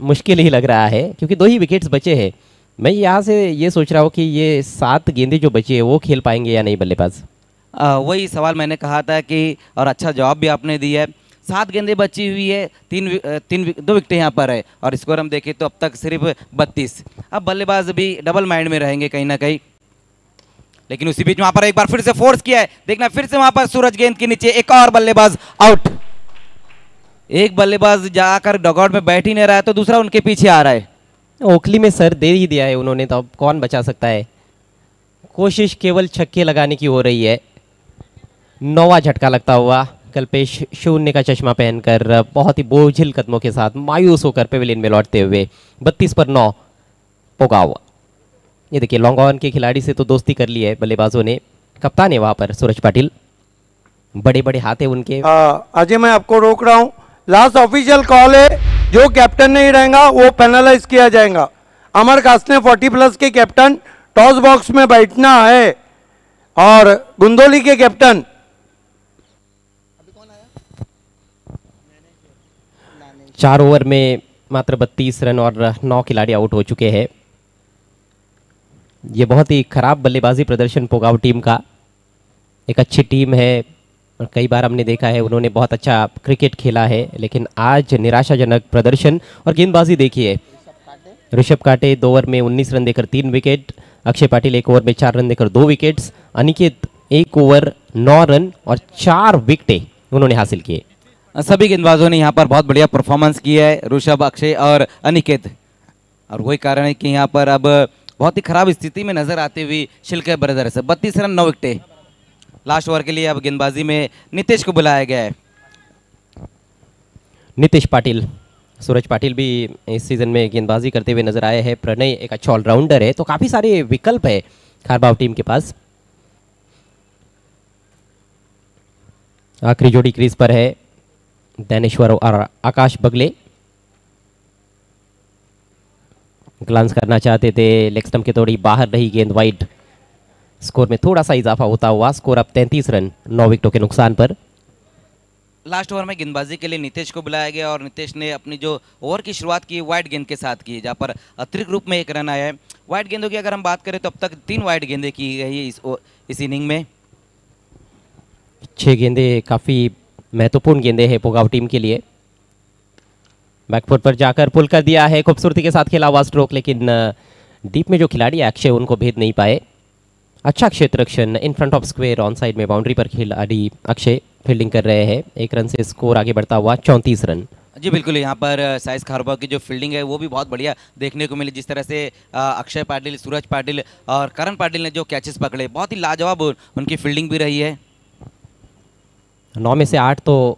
मुश्किल ही लग रहा है क्योंकि 2 ही विकेट्स बचे हैं। मैं यहाँ से ये सोच रहा हूँ कि ये 7 गेंदें जो बची है वो खेल पाएंगे या नहीं बल्लेबाज। वही सवाल मैंने कहा था कि, और अच्छा जवाब भी आपने दिया है। 7 गेंदें बची हुई है, 2 विकेटें यहाँ पर है और स्कोर हम देखें तो अब तक सिर्फ 32। अब बल्लेबाज भी डबल माइंड में रहेंगे कहीं ना कहीं, लेकिन उसी बीच वहां पर एक बार फिर से फोर्स किया है। देखना फिर से वहां पर सूरज गेंद के नीचे, एक और बल्लेबाज आउट। एक बल्लेबाज जाकर डॉगआउट में बैठ ही नहीं रहा है तो दूसरा उनके पीछे आ रहा है। ओखली में सर दे ही दिया है उन्होंने, तो अब कौन बचा सकता है। कोशिश केवल छक्के लगाने की हो रही है। 9वां झटका लगता हुआ कल्पेश शून्य का चश्मा पहनकर बहुत ही बोझिल कदमों के साथ मायूस होकर पेविलियन में लौटते हुए 32 पर 9 पोगाव। ये देखिए लॉन्ग ऑन के खिलाड़ी से तो दोस्ती कर ली है बल्लेबाजों ने। कप्तान है वहां पर सूरज पाटिल, बड़े बड़े हाथ है उनके। अजय मैं आपको रोक रहा हूं, लास्ट ऑफिशियल कॉल है, जो कैप्टन नहीं रहेगा वो पेनलाइज किया जाएगा। अमर कासने 40+ के कैप्टन टॉस बॉक्स में बैठना है और गुंदोली के कैप्टन 4 ओवर में मात्र 32 रन और 9 खिलाड़ी आउट हो चुके हैं। ये बहुत ही खराब बल्लेबाजी प्रदर्शन पोगाव टीम का। एक अच्छी टीम है और कई बार हमने देखा है उन्होंने बहुत अच्छा क्रिकेट खेला है, लेकिन आज निराशाजनक प्रदर्शन। और गेंदबाजी देखिए, ऋषभ काटे 2 ओवर में 19 रन देकर 3 विकेट, अक्षय पाटिल 1 ओवर में 4 रन देकर 2 विकेट्स, अनिकेत 1 ओवर 9 रन और 4 विकेटें उन्होंने हासिल किए। सभी गेंदबाजों ने यहाँ पर बहुत बढ़िया परफॉर्मेंस किया है, ऋषभ, अक्षय और अनिकेत। और वही कारण है कि यहाँ पर अब बहुत ही खराब स्थिति में नजर आते हुए शिलके ब्रदर्स। 32 रन 9 विकेटें। लास्ट ओवर के लिए अब गेंदबाजी में नीतीश को बुलाया गया है। नीतीश पाटिल, सूरज पाटिल भी इस सीजन में गेंदबाजी करते हुए नजर आए हैं। प्रणय एक अच्छा ऑलराउंडर है, तो काफी सारे विकल्प है खारबाव टीम के पास। आखिरी जोड़ी क्रीज पर है दैनेश्वर और आकाश बगले। ग्लांस करना चाहते थे, लेग स्टंप के थोड़ी बाहर रही गेंद, वाइड। स्कोर में थोड़ा सा इजाफा होता हुआ स्कोर अब 33 रन 9 विकेटों के नुकसान पर। लास्ट ओवर में गेंदबाजी के लिए नीतीश को बुलाया गया और नीतीश ने अपनी जो ओवर की शुरुआत की वाइड गेंद के साथ की, जहां पर अतिरिक्त रूप में 1 रन आया है। वाइड गेंदों की अगर हम बात करें तो अब तक 3 वाइड गेंदें की गई है इस इनिंग में। 6 गेंदें काफी महत्वपूर्ण गेंदें हैं पोगाव टीम के लिए। बैकफुट पर जाकर पुल कर दिया है, खूबसूरती के साथ खेला हुआ स्ट्रोक, लेकिन डीप में जो खिलाड़ी है अक्षय उनको भेद नहीं पाए। अच्छा क्षेत्र रक्षण in front of square on side में बाउंड्री पर खिलाड़ी अक्षय फील्डिंग कर रहे हैं। 1 रन से स्कोर आगे बढ़ता हुआ 34 रन। जी बिल्कुल, यहाँ पर साइज खारबाव की जो फील्डिंग है वो भी बहुत बढ़िया देखने को मिली। जिस तरह से अक्षय पाटिल, सूरज पाटिल और करण पाटिल ने जो कैचेस पकड़े, बहुत ही लाजवाब उनकी फील्डिंग भी रही है। 9 में से 8 तो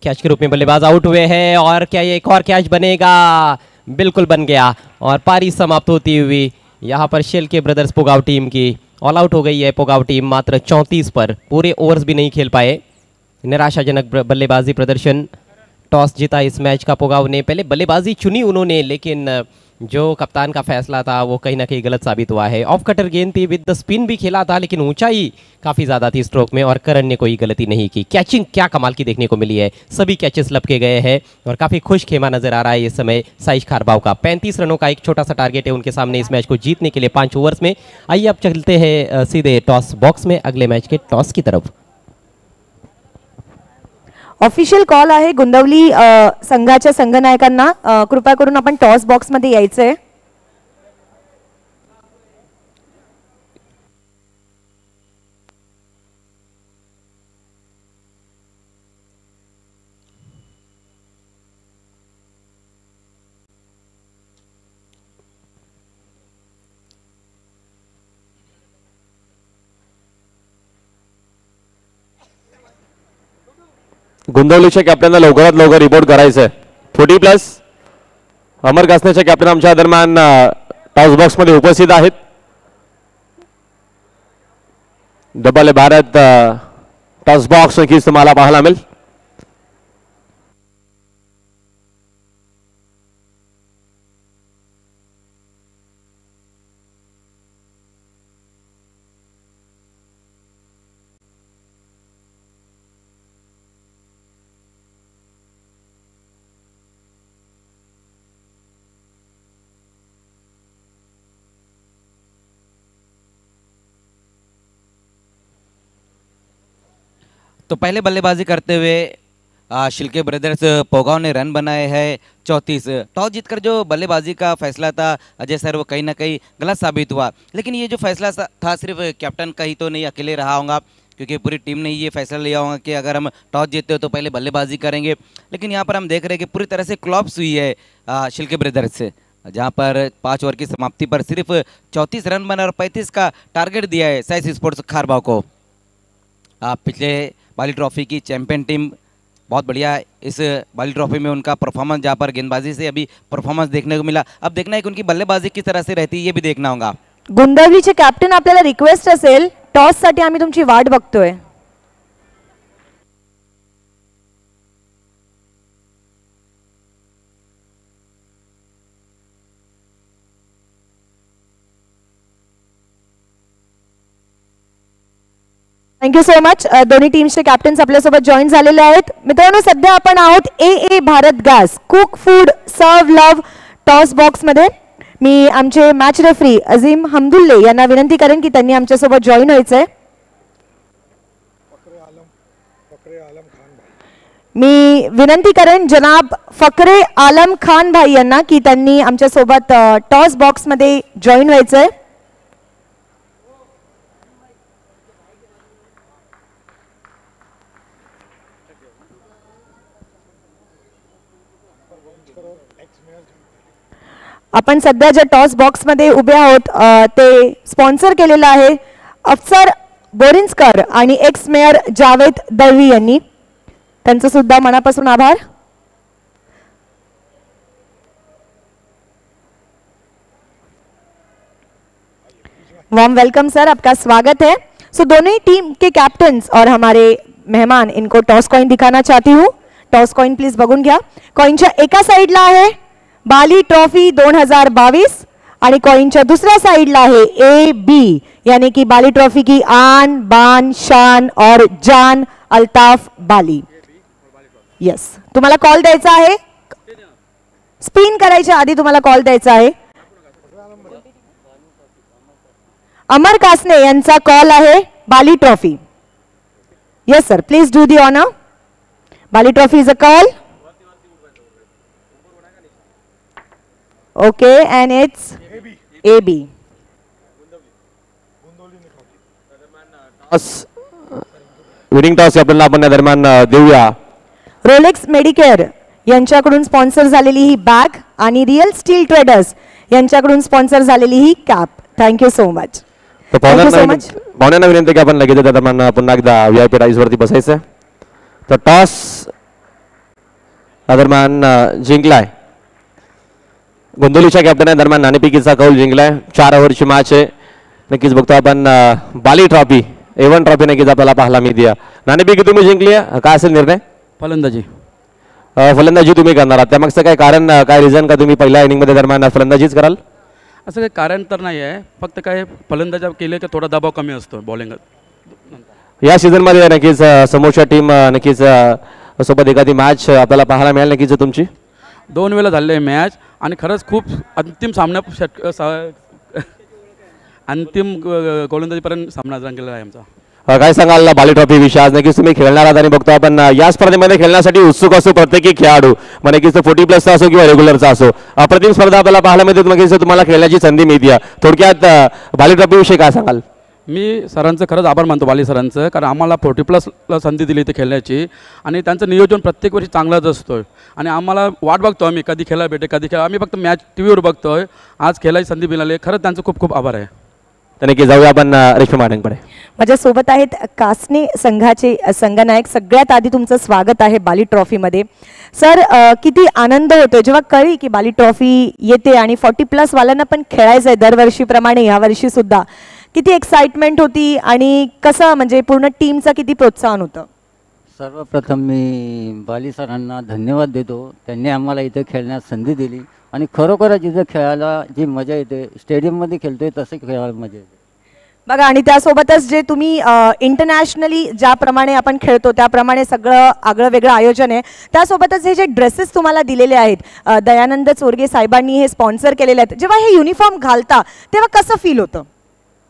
कैच के रूप में बल्लेबाज आउट हुए हैं। और क्या ये एक और कैच बनेगा? बिल्कुल बन गया और पारी समाप्त होती हुई यहाँ पर शेल के ब्रदर्स पोगाव टीम की ऑल आउट हो गई है। पोगाव टीम मात्र 34 पर, पूरे ओवर्स भी नहीं खेल पाए। निराशाजनक बल्लेबाजी प्रदर्शन। टॉस जीता इस मैच का पोगाव ने, पहले बल्लेबाजी चुनी उन्होंने, लेकिन जो कप्तान का फैसला था वो कहीं ना कहीं गलत साबित हुआ है। ऑफ कटर गेंद थी, विद द स्पिन भी खेला था, लेकिन ऊंचाई काफ़ी ज़्यादा थी स्ट्रोक में और करण ने कोई गलती नहीं की। कैचिंग क्या कमाल की देखने को मिली है, सभी कैचेस लपके गए हैं और काफ़ी खुश खेमा नजर आ रहा है इस समय साइज खारबाव का। 35 रनों का एक छोटा सा टारगेट है उनके सामने इस मैच को जीतने के लिए 5 ओवर्स में। आइए अब चलते हैं सीधे टॉस बॉक्स में अगले मैच के टॉस की तरफ। ऑफिशियल कॉल आहे गोंदवली संघाच्या संघनायकांना, कृपया करून आपण टॉस बॉक्समध्ये यायचंय. गोंदवलीच्या कॅप्टनला लवकरात लवकर रिपोर्ट करायचं आहे. 40+ अमर कासनेच्या कॅप्टन आमच्या दरम्यान टॉस बॉक्स मध्ये उपस्थित आहेत. डबल भारत टॉस बॉक्स नक्कीच तुम्हाला पाहायला मिळेल. तो पहले बल्लेबाजी करते हुए शिल्के ब्रदर्स पोगांव ने रन बनाए हैं 34। टॉस जीतकर जो बल्लेबाजी का फैसला था अजय सर, वो कहीं ना कहीं गलत साबित हुआ। लेकिन ये जो फैसला था सिर्फ कैप्टन का ही तो नहीं अकेले रहा होगा, क्योंकि पूरी टीम ने ये फैसला लिया होगा कि अगर हम टॉस जीतते हो तो पहले बल्लेबाजी करेंगे। लेकिन यहाँ पर हम देख रहे हैं कि पूरी तरह से क्लॉप्स हुई है शिल्के ब्रदर्स से, जहाँ पर 5 ओवर की समाप्ति पर सिर्फ 34 रन बना और 35 का टारगेट दिया है साइस स्पोर्ट्स खारबाव को। पिछले बाली ट्रॉफी की चैंपियन टीम बहुत बढ़िया है। इस बाली ट्रॉफी में उनका परफॉर्मेंस, जहाँ पर गेंदबाजी से अभी परफॉर्मेंस देखने को मिला, अब देखना है कि उनकी बल्लेबाजी किस तरह से रहती है, ये भी देखना होगा। गुंदवलीचे कॅप्टन, आपल्याला रिक्वेस्ट असेल, टॉस साठी आम्ही तुमची वाट बघतोय। Thank you so much. दोन्ही टीम्सचे कॅप्टन्स आपल्यासोबत जॉईन झालेले आहेत। मित्रांनो, सध्या आपण आहोत ए भारत गॅस कुक फूड सर्व लव टॉस बॉक्स मध्ये। मी आमचे मॅच रेफरी अजीम हमदुल्ले यांना विनंती करेन की त्यांनी आमच्यासोबत जॉईन व्हायचंय। मी विनंती करेन जनाब फकरे आलम खान भाई यांना की त्यांनी आमच्यासोबत टॉस बॉक्स मध्ये जॉईन व्हायचंय। आपण सध्या ज्या टॉस बॉक्स मध्ये उभे आहोत ते स्पॉन्सर केलेलं आहे अफसर बोरिन्स्कर आणि एक्स मेयर जावेद दळवी यांनी, त्यांचं सुद्धा मनापासून आभार। वार्म वेलकम सर, आपका स्वागत है। सो दोनों टीम के कैप्टन्स और हमारे मेहमान, इनको टॉस कॉइन दिखाना चाहती हूँ। टॉस कॉइन प्लीज बघून घ्या। कॉइनच्या एका साइडला आहे बाली ट्रॉफी 2022 आणि कॉइनच्या दुसऱ्या साइडला आहे AB, यानी कि बाली ट्रॉफी की आन बान शान और जान अल्ताफ बाली। यस, तुम्हाला कॉल द्यायचा आहे, स्पिन करायच्या आधी तुम्हाला कॉल द्यायचा आहे। अमर कासने यांचा कॉल आहे Bali trophy. Yes sir, please do the honour. Bali trophy is a call. Okay, and it's AB. Winning toss आपल्याला आपण या दरम्यान देऊया। रोलेक्स मेडिकेअर यांच्याकडून स्पॉन्सर झालेली ही बॅग आणि रिअल स्टील ट्रेडर्स यांच्याकडून स्पॉन्सर झालेली ही कॅप। Thank you so much. तर पाहुण्यांना विनंती की आपण लगेच त्या दरम्यान पुन्हा एकदा VIP डाईस वरती बसायचं। तर टॉस या दरम्यान जिंकलाय गोंदवलीच्या कॅप्टन आहे दरम्यान नाणेफेकीचा कौल जिंकलाय। 4 ओव्हरची मॅच आहे। नक्कीच बघतो आपण बाली ट्रॉफी A1 ट्रॉफी नक्कीच आपल्याला पाहायला मिळते। नाणेफेकी तुम्ही जिंकली आहे, काय असेल निर्णय? फलंदाजी तुम्ही करणार आहात, त्यामागचं काय कारण, काय रिझन का तुम्ही पहिल्या इनिंग मध्ये दरम्यान फलंदाजीच कराल? असं काही कारण तर नाही आहे, फक्त काय फलंदाजी केले की थोडा दबाव कमी असतो बॉलिंग। या सीझन मध्ये नक्कीच समोरच्या टीम नक्कीच सोबत एखादी मॅच आपल्याला पाहायला मिळेल नक्कीच तुमची? 2 वेळा झाले मॅच आणि खरंच खूप अंतिम सामना अंतिम गोलंदाजीपर्यंत सामना रंगलेला आहे आमचा। काय सांगाल बाली ट्रॉफी विषयी? आज नक्कीच तुम्ही खेळणार आहात आणि बघतो आपण या स्पर्धेमध्ये खेळण्यासाठी उत्सुक असतो प्रत्येकी खेळाडू, मग नक्कीच 40+ असो किंवा रेग्युलरचा असो, अप्रतिम स्पर्धा आपल्याला पाहायला मिळते, नक्कीच तुम्हाला खेळण्याची संधी मिळते। थोडक्यात बाली ट्रॉफी विषयी काय सांगाल? मी सरांचं खरंच आभार मानतो बाली सरांचं, कारण आम्हाला 40+ संधी दिली इथे खेळण्याची आणि त्यांचं नियोजन प्रत्येक वर्षी चांगलाच असतो आणि आम्हाला वाट बघतो आम्ही कधी खेळायला भेटे कधी खेळा, आम्ही फक्त मॅच टीव्हीवर बघतोय, आज खेळायची संधी मिळाली, खरंच त्यांचं खूप खूप आभार आहे। तर नक्की जाऊया आपण रेशमी मॅडमकडे। माझ्यासोबत आहेत कासने संघाचे संघनायक। सगळ्यात आधी तुमचं स्वागत आहे बाली ट्रॉफीमध्ये। सर, किती आनंद होतोय जेव्हा कळली की बाली ट्रॉफी येते आणि 40+ वाल्यांना पण खेळायचं आहे दरवर्षीप्रमाणे यावर्षी सुद्धा, किती एक्साइटमेंट होती आणि कसं म्हणजे पूर्ण टीमचं किती प्रोत्साहन होतं? सर्वप्रथम मी बाली सरांना धन्यवाद देतो, त्यांनी आम्हाला इथे खेळण्यास संधी दिली आणि खरोखरच इथे खेळायला जी मजा येते, स्टेडियममध्ये खेळतोय तसे खेळायला मजा येते बघा। आणि त्यासोबतच जे तुम्ही इंटरनॅशनली ज्याप्रमाणे आपण खेळतो त्याप्रमाणे सगळं आगळं वेगळं आयोजन आहे, त्यासोबतच हे जे ड्रेसेस तुम्हाला दिलेले आहेत, दयानंद चोरगे साहेबांनी हे स्पॉन्सर केलेले आहेत, जेव्हा हे युनिफॉर्म घालता तेव्हा कसं फील होतं?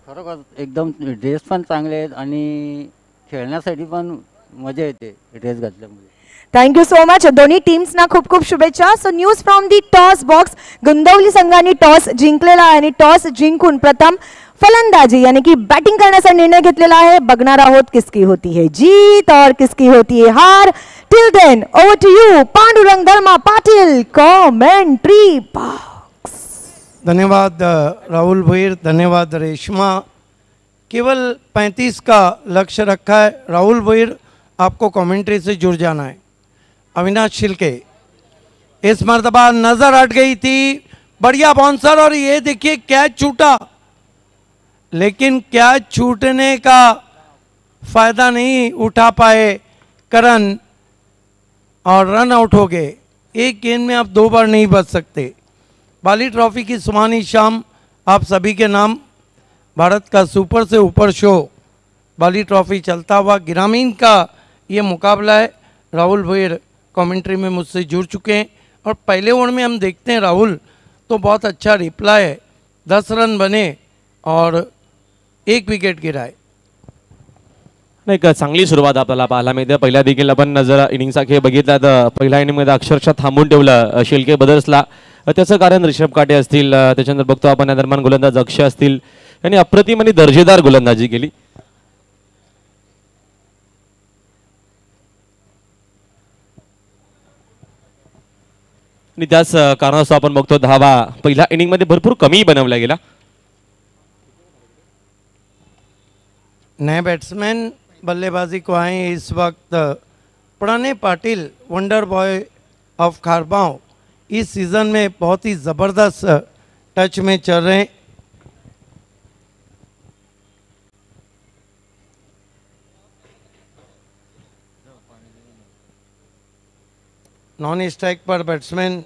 खरोखर एकदम ड्रेस पण चांगले आहेत आणि खेळण्यासाठी पण मजा येते ड्रेस घातल्यामुळे. Thank you so much. दोन्ही टीम्सना खूप खूप शुभेच्छा. So news from the toss box. Gundavali संघाने टॉस जिंकलेला आहे आणि टॉस जिंकून प्रथम फलंदाजी यानी कि बैटिंग करण्याचा निर्णय घेतलेला आहे. बघणार आहोत किसकी होती है जीत और किसकी होती है हार. Till then over to you Pandurang Dharma Patil, commentary box. धन्यवाद राहुल भोईर, धन्यवाद रेशमा. केवल 35 का लक्ष्य रखा है. राहुल भोईर आपको कमेंट्री से जुड़ जाना है. अविनाश शिल्के इस मर्तबा नजर हट गई थी, बढ़िया बाउंसर और ये देखिए कैच छूटा, लेकिन कैच छूटने का फायदा नहीं उठा पाए करण और रन आउट हो गए. एक गेंद में आप 2 बार नहीं बच सकते. बाली ट्रॉफी की सुहानी शाम आप सभी के नाम. भारत का सुपर से ऊपर शो बाली ट्रॉफी चलता हुआ ग्रामीण का ये मुकाबला है. राहुल भोईर कमेंट्री में मुझसे जुड़ चुके हैं और पहले ओवर में हम देखते हैं राहुल तो बहुत अच्छा रिप्लाई है. 10 रन बने और 1 विकेट गिराए. नाही का चांगली सुरुवात आपल्याला पाहायला मिळते. पहिल्या देखील आपण जरा इनिंगचा खेळ बघितला तर पहिल्या इनिंगमध्ये अक्षरशः थांबून ठेवलं शिल्के ब्रदर्सला. त्याचं कारण ऋषभ काटे असतील, त्याच्यानंतर बघतो आपण या दरम्यान गोलंदाज अक्षय असतील, यांनी अप्रतिम आणि दर्जेदार गोलंदाजी केली. आणि त्याच कारणास्तव आपण बघतो धावा पहिल्या इनिंगमध्ये भरपूर कमी बनवल्या गेला. नए बैट्समैन बल्लेबाजी को आए इस वक्त. पुराने पाटिल वंडर बॉय ऑफ खारबांव इस सीज़न में बहुत ही ज़बरदस्त टच में चल रहे हैं. नॉन स्ट्राइक पर बैट्समैन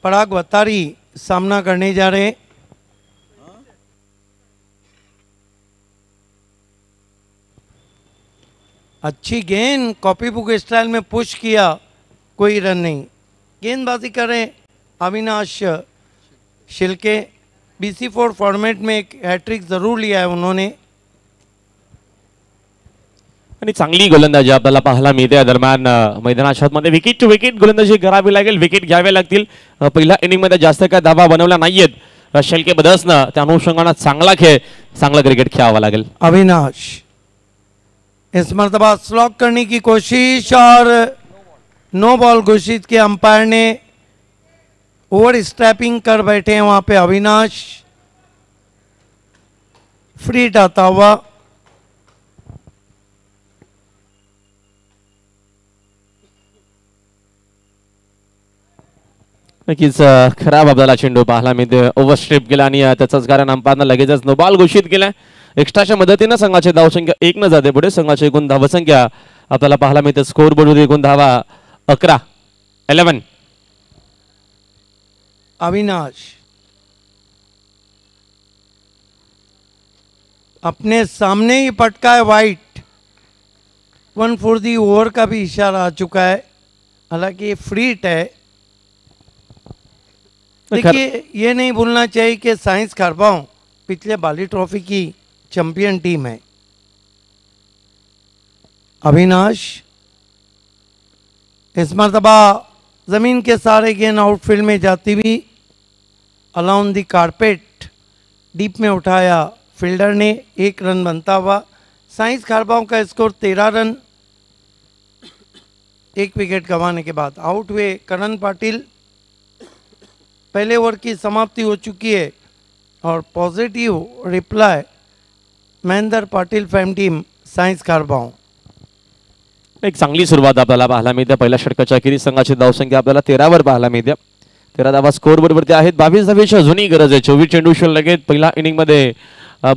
पराग वतारी सामना करने जा रहे हैं. अच्छी गेंद कॉपी बुक स्टाइल में पुश किया, कोई रन नहीं. गेंदबाजी करें अविनाश शिल्के. BC4 फॉर्मेट में एक हैट्रिक ज़रूर लिया है उन्होंने. आणि चांगली गोलंदाजी आपल्याला पाहायला मिळते. या दरम्यान मैदानाच्या आतमध्ये विकेट टू विकेट गोलंदाजी करावी लागेल, विकेट घ्यावे लागतील. पहिल्या इनिंगमध्ये जास्त काय धावा बनवल्या नाहीयेत शिल्के ब्रदर्सनं. त्या अनुषंगाने चांगला खेळ, चांगला क्रिकेट खेळावा लागेल. अविनाश इस मरतबा स्लॉक करने की कोशिश और नो बॉल घोषित किया अंपायर ने. ओवर स्टैपिंग कर बैठे हैं वहां पे अविनाश. फ्री हिट आता हुआ. नक्कीच खराब आपल्याला चेंडू पाहायला मिळते. ओव्हरस्ट्रिप केला आणि त्याचंच कारण अंपायरनं लगेचच नो बॉल घोषित केलाय. एक्स्ट्राच्या मदतीनं संघाची धावसंख्या 1 न जाते पुढे. संघाची एकूण धावसंख्या आपल्याला पाहायला मिळते. स्कोर बोर्डवर एकूण धावा 11. अविनाश अपने सामने ही पटका है वाइट. 1 फॉर दी ओवर का भी इशारा आ चुका है. हालांकि ये फ्री हिट है. देखिए ये नहीं भूलना चाहिए कि साइंस खारबांव पिछले बाली ट्रॉफी की चैंपियन टीम है. अविनाश इस मरतबा जमीन के सारे गेंद आउटफील्ड में जाती हुई अलाउन दी कारपेट डीप में उठाया फील्डर ने. 1 रन बनता हुआ. साइंस खारबांव का स्कोर 13 रन 1 विकेट गंवाने के बाद आउट हुए करण पाटिल. पहले ओवर की समाप्ति हो चुकी है और पॉजिटिव रिप्लाई महेंद्र पाटिल फॅम टीम सायन्स खारबांव. एक चांगली सुरुवात आपल्याला पाहायला मिळते. पहिल्या षटकाच्या अखेरीस संघाची धावसंख्या आपल्याला 13 वर पाहायला मिळते. 13 धावा स्कोर बरोबरती आहेत. 22 धावेची अजूनही गरज आहे. 24 चेंडू लगेच पहिल्या इनिंगमध्ये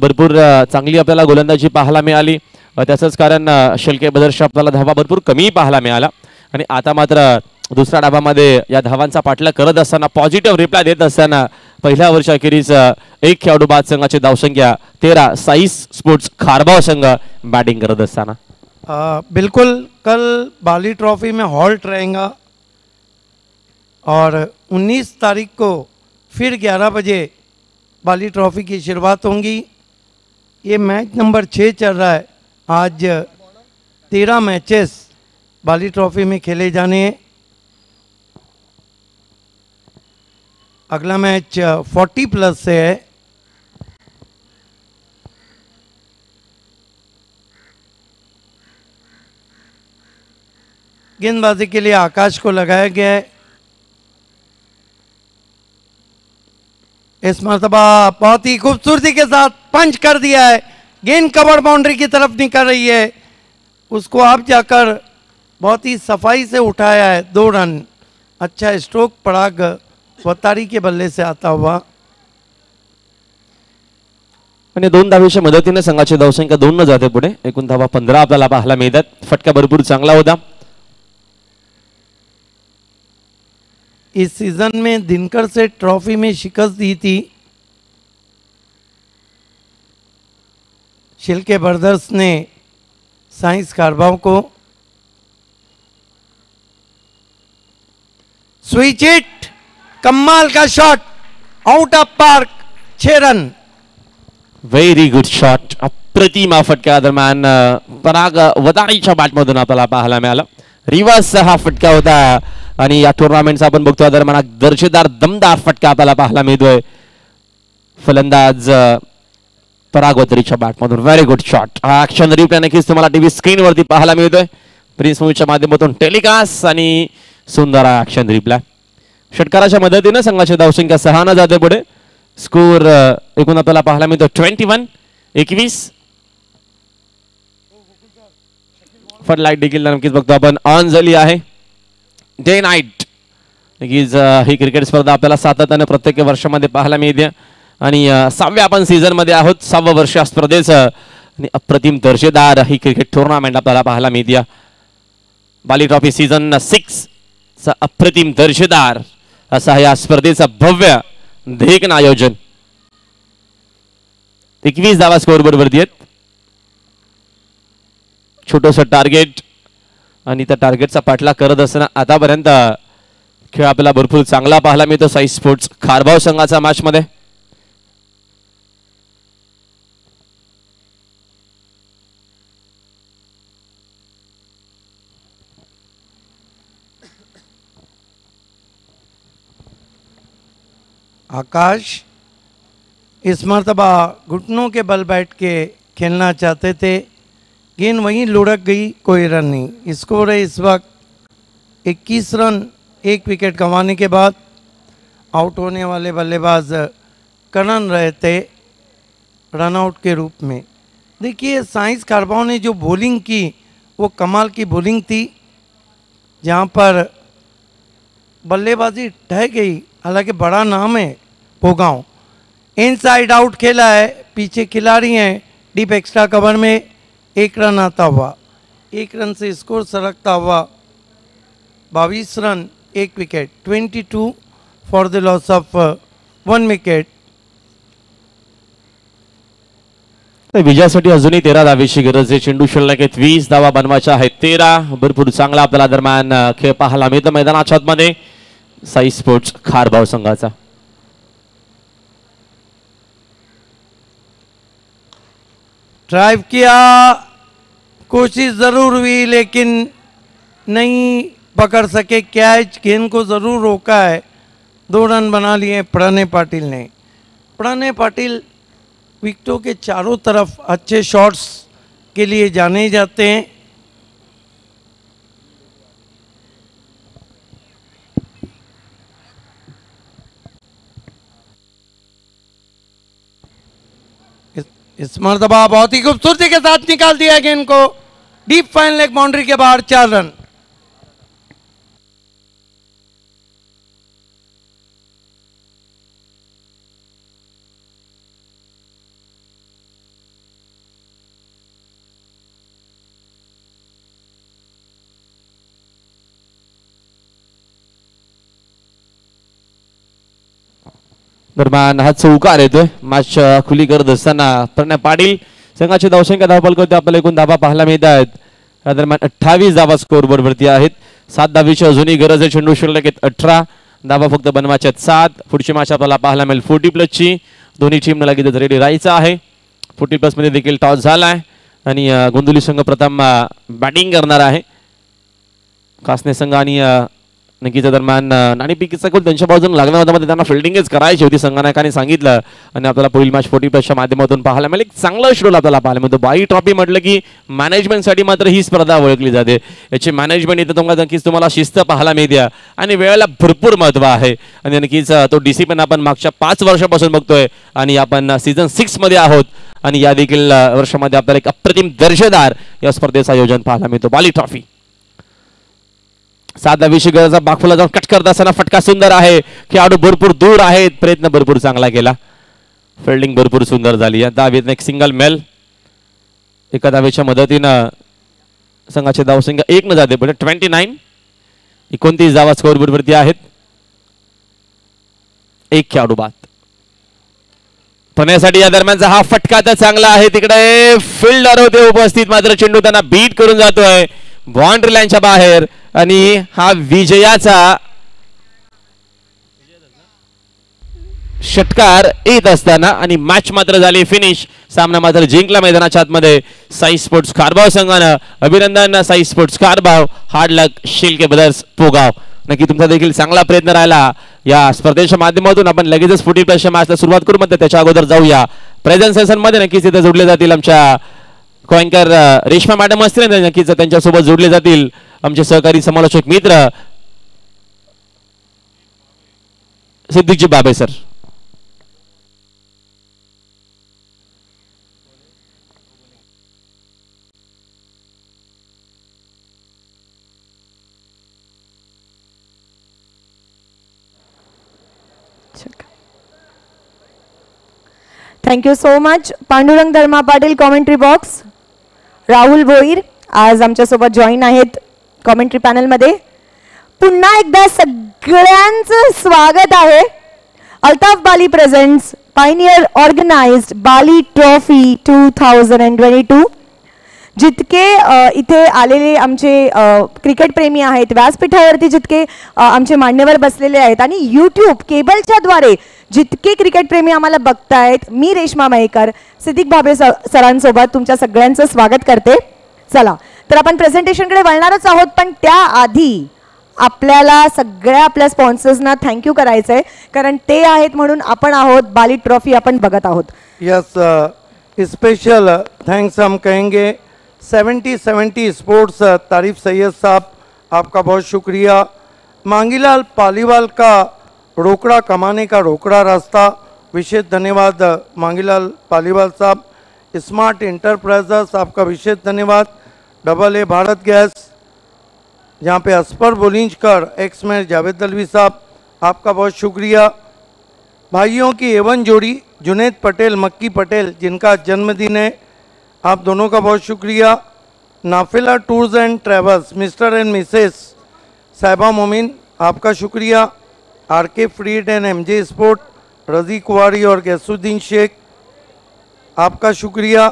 भरपूर चांगली आपल्याला गोलंदाजी पाहायला मिळाली. त्याचंच कारण शिल्के ब्रदर्सच्या आपल्याला धावा भरपूर कमी पाहायला मिळाला आणि आता मात्र दुसऱ्या डावामध्ये या धावांचा पाठलाग करत असताना पॉझिटिव्ह रिप्लाय देत असताना पहिल्या वर्षा अखेरीस एक खेळाडू बाद संघाची धावसंख्या 13. साईस स्पोर्ट्स खारबाव संघ बॅटिंग करत असताना. बिल्कुल कल बाली ट्रॉफी में हॉल्ट रहेगा और 19 तारीख को फिर 11 बजे बाली ट्रॉफी की शुरुआत होगी. ये मैच नंबर 6 चल रहा है. आज 13 मैचेस बाली ट्रॉफी में खेले जाने हैं। अगला मैच 40 प्लस से है। गेंदबाजी के लिए आकाश को लगाया गया है। इस मर्तबा बहुत ही खूबसूरती के साथ पंच कर दिया है। गेंद कवर बाउंड्री की तरफ निकल रही है, उसको आप जाकर बहुत ही सफाई से उठाया है। 2 रन। अच्छा स्ट्रोक पराग वतारी के बल्ले से आता हुआ। आणि 2 धावेच्या मदतीने संघाची धावसंख्या 2 न जाते पुढे। एकूण धावा 15 आपल्याला पाहायला मिळतात। फटका भरपूर चांगला होता। इस सीजन में दिनकर से ट्रॉफी में शिकस्त दी थी। शिल्के ब्रदर्स ने साइंस कारबाव को। स्विच हिट, कमाल का shot, out of park, 6 run. Very good shot. अप्रतिम फटका दरम्यान पराग वदाळीच्या बॅटमधून आपल्याला पाहायला मिळाला। रिव्हर्स हा फटका होता आणि या टुर्नामेंटचा आपण बघतोय दरम्यान दर्जेदार दमदार फटका आपल्याला पाहायला मिळतोय। फलंदाज पराग वतारीच्या बॅटमधून व्हेरी गुड शॉट। हा ॲक्शन रिप्ले नक्कीच तुम्हाला टीव्ही स्क्रीन वरती पाहायला मिळतोय। प्रिन्स मूवीच्या माध्यमातून टेलिकास्ट आणि सुंदर ॲक्शन रिप्ले। षटकाराच्या मदतीने संघाची धावसंख्या 6 न जाते पुढे। स्कोर एकूण आपल्याला पाहायला मिळतो 21-21। फ्लड देखील नक्कीच बघतो आपण ऑन झाली आहे। डे नाईट नक्कीच ही क्रिकेट स्पर्धा आपल्याला सातत्याने प्रत्येक वर्षामध्ये पाहायला मिळते आणि 6व्या आपण सीझन मध्ये आहोत। 6वं वर्ष या स्पर्धेचं आणि अप्रतिम दर्जेदार ही क्रिकेट टुर्नामेंट आपल्याला पाहायला मिळते। बाली ट्रॉफी सीझन 6 चा अप्रतिम दर्जेदार असा या स्पर्धेचा भव्य देखणं आयोजन। 21 धावा स्कोर बरोबरती आहेत। छोटंसं टार्गेट आणि त्या टार्गेटचा पाठलाग करत असताना आतापर्यंत खेळ आपल्याला भरपूर चांगला पाहायला मिळतो साई स्पोर्ट्स खारबाव संघाचा मॅच मध्ये। आकाश इस मर्तबा घुटनों के बल बैठ के खेलना चाहते थे, गेंद वहीं लुढ़क गई, कोई रन नहीं। स्कोर है इस वक्त 21 रन। 1 विकेट गंवाने के बाद आउट होने वाले बल्लेबाज करण रहे थे रनआउट के रूप में। देखिए साइंस कारबाव ने जो बॉलिंग की वो कमाल की बॉलिंग थी, जहाँ पर बल्लेबाजी ढह गई। हालांकि बड़ा नाम है पोगांव। इनसाइड आउट खेला है, पीछे खिलाड़ी हैं डीप एक्स्ट्रा कवर में। 1 रन आता हुआ, 1 रन से स्कोर सरकता हुआ 22 run 1 wicket. 22 for the loss of 1 wicket. विजयासाठी अजूनही 13 धावेची गरज आहे। चेंडू शिल्लक आहेत 20 धावा बनवायच्या आहेत 13। भरपूर चांगला आपल्याला दरम्यान खेळ पाहायला मिळतो मैदानाच्या आतमध्ये साई स्पोर्ट्स खारबाव संघाचा। ड्राइव किया, कोशिश ज़रूर हुई लेकिन नहीं पकड़ सके कैच। गेंद को ज़रूर रोका है। 2 रन बना लिए प्रणय पाटिल ने। प्रणय पाटिल विकेटों के चारों तरफ अच्छे शॉट्स के लिए जाने जाते हैं। इस मर्तबा बहुत ही खूबसूरती के साथ निकाल दिया गेंद को डीप फाइन लेग बाउंड्री के बाहर। 4 रन। दरम्यान हा चौकार येतोय मॅच खुली करत असताना प्रणय पाटील संघाची धावसंख्या धावफलक होते आपल्याला एकूण धावा पाहायला मिळत आहेत। या दरम्यान 28 धावा स्कोर बोर्डवरती आहेत। 7 धावेची अजूनही गरज आहे। चेंडू शिल्लक आहेत 18 धावा फक्त बनवायच्या आहेत 7। पुढची मॅच आपल्याला पाहायला मिळेल 40 प्लसची। दोन्ही टीमला लगेच रेडी राहायचं आहे। 40 प्लस मध्ये देखील टॉस झालाय। आणि गोंदवली संघ प्रथम बॅटिंग करणार आहे. कासने संघ आणि नक्कीच्या दरम्यान नाणेफेकीचा गोल त्यांच्या बाजूने लागणार होता, मध्ये त्यांना फिल्डिंगच करायची होती संघनायकाने सांगितलं. आणि आपल्याला पुढील मॅच 40+ माध्यमातून पाहायला मिळेल. एक चांगला शेड्यूल आपल्याला पाहायला मिळतो. बाई ट्रॉफी म्हटलं की मॅनेजमेंटसाठी मात्र ही स्पर्धा ओळखली जाते. याची मॅनेजमेंट इथं तुम्हाला नक्कीच तुम्हाला शिस्त पाहायला मिळते आणि वेळेला भरपूर महत्त्व आहे. आणि नक्कीच तो डिसिप्लिन आपण मागच्या 5 वर्षापासून बघतोय आणि आपण सीझन 6 मध्ये आहोत. आणि या देखील वर्षामध्ये आपल्याला एक अप्रतिम दर्जेदार या स्पर्धेचं आयोजन पाहायला मिळतो. बाली ट्रॉफी 7 धावेची गरज, बागफुला जाऊन कट करत असताना फटका सुंदर आहे. खेळाडू भरपूर दूर आहेत, प्रयत्न भरपूर चांगला केला, फिल्डिंग भरपूर सुंदर झाली. या धावेत एक सिंगल मेल, एका धावेच्या मदतीनं संघाचे धावसंख्या 1 न जाते पण 29 29 धावा स्कोअरबोर्ड वरती आहेत. एक खेळाडू बाद. पुण्यासाठी या दरम्यानचा हा फटका तर चांगला आहे. तिकडे फिल्डर होते उपस्थित, मात्र चेंडू त्यांना बीट करून जातोय बाउंड्री लाईनच्या बाहेर. आणि हा विजयाचा षटकार येत असताना आणि मॅच मात्र झाली फिनिश. सामना मात्र जिंकला मैदानाच्या आतमध्ये साई स्पोर्ट्स कारभाव संघानं. अभिनंदन Sai sports Karbhav, hard luck Shilke brothers Pogaon. नक्की तुमचा देखील चांगला प्रयत्न राहिला या स्पर्धेच्या माध्यमातून. आपण लगेचच 40+ मॅचला सुरुवात करू, मध्ये त्याच्या अगोदर जाऊया प्रेझेंट सेशन मध्ये. नक्कीच इथे जोडले जातील आमच्या कॉइंकर रेश्मा मॅडम असतील, नक्कीच त्यांच्यासोबत जोडले जातील आमचे सहकारी समालोचक मित्र Siddiqueji Babe sir. Thank you so much. Pandurang Dharma Patil commentary box. Rahul Bhoir आज आमच्यासोबत जॉईन आहेत कॉमेंट्री पॅनलमध्ये. पुन्हा एकदा सगळ्यांचं स्वागत आहे. अल्ताफ बाली प्रेझेंट्स पायनियर ऑर्गनाइज्ड बाली ट्रॉफी 2022. जितके इथे आलेले आमचे क्रिकेट प्रेमी आहेत, व्यासपीठावरती जितके आमचे मान्यवर बसलेले आहेत आणि यूट्यूब केबलच्या द्वारे जितके क्रिकेट प्रेमी आम्हाला बघतायत, मी रेश्मा मयेकर सिद्दीक भाबे सरांसोबत तुमच्या सगळ्यांचं स्वागत करते. चला तर आपण प्रेझेंटेशनकडे वळणारच आहोत, पण त्याआधी आपल्याला सगळ्या आपल्या स्पॉन्सर्सना थँक्यू करायचं आहे, कारण ते आहेत म्हणून आपण आहोत. बाली ट्रॉफी आपण बघत आहोत. यस, स्पेशल थैंक्स हम कहेंगे 70 स्पोर्ट्स तारीफ सैयद साहब, आपका बहुत शुक्रिया. मांगीलाल पालीवाल का रोकड़ा कमाने का रोकड़ा रास्ता, विशेष धन्यवाद मांगीलाल पालीवाल साहब. स्मार्ट इंटरप्राइजेस, आपका विशेष धन्यवाद. AA भारत गैस, जहाँ पे अस्पर बोलिंजकर, एक्स मेयर जावेद दलवी साहब, आपका बहुत शुक्रिया. भाइयों की एवन जोड़ी जुनैद पटेल मक्की पटेल, जिनका जन्मदिन है, आप दोनों का बहुत शुक्रिया. Nafila tours and travels, mister and missus Sahiba Momin, आपका शुक्रिया. RK फ्रीड and MJ sport, Razi Kuwari और गैसुद्दीन शेख, आपका शुक्रिया.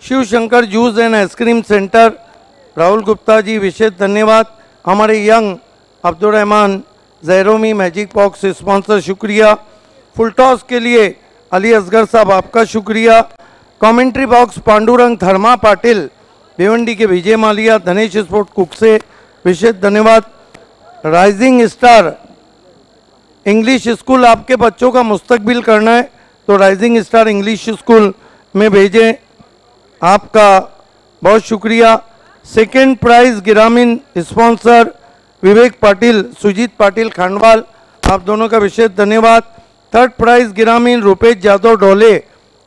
Shiv Shankar juice and ice cream centre, Rahul Gupta ji, विशेष धन्यवाद. हमारे यंग अब्दुलरहमान जैरोमी मैजिक बॉक्स स्पॉन्सर, शुक्रिया. फुल टॉस के लिए अली असगर साहब, आपका शुक्रिया. कमेंट्री बॉक्स पांडुरंग धर्मा पाटिल, भिवंडी के विजय मालिया, धनेश स्पोर्ट कुक से विशेष धन्यवाद. राइजिंग स्टार इंग्लिश स्कूल, आपके बच्चों का मुस्तकबिल करना है तो राइजिंग स्टार इंग्लिश स्कूल में भेजें, आपका बहुत शुक्रिया. सेकेंड प्राइज ग्रामीण स्पॉन्सर विवेक पाटिल, सुजीत पाटिल खांडवाल, आप दोनों का विशेष धन्यवाद. थर्ड प्राइज ग्रामीण रुपेश यादव डोले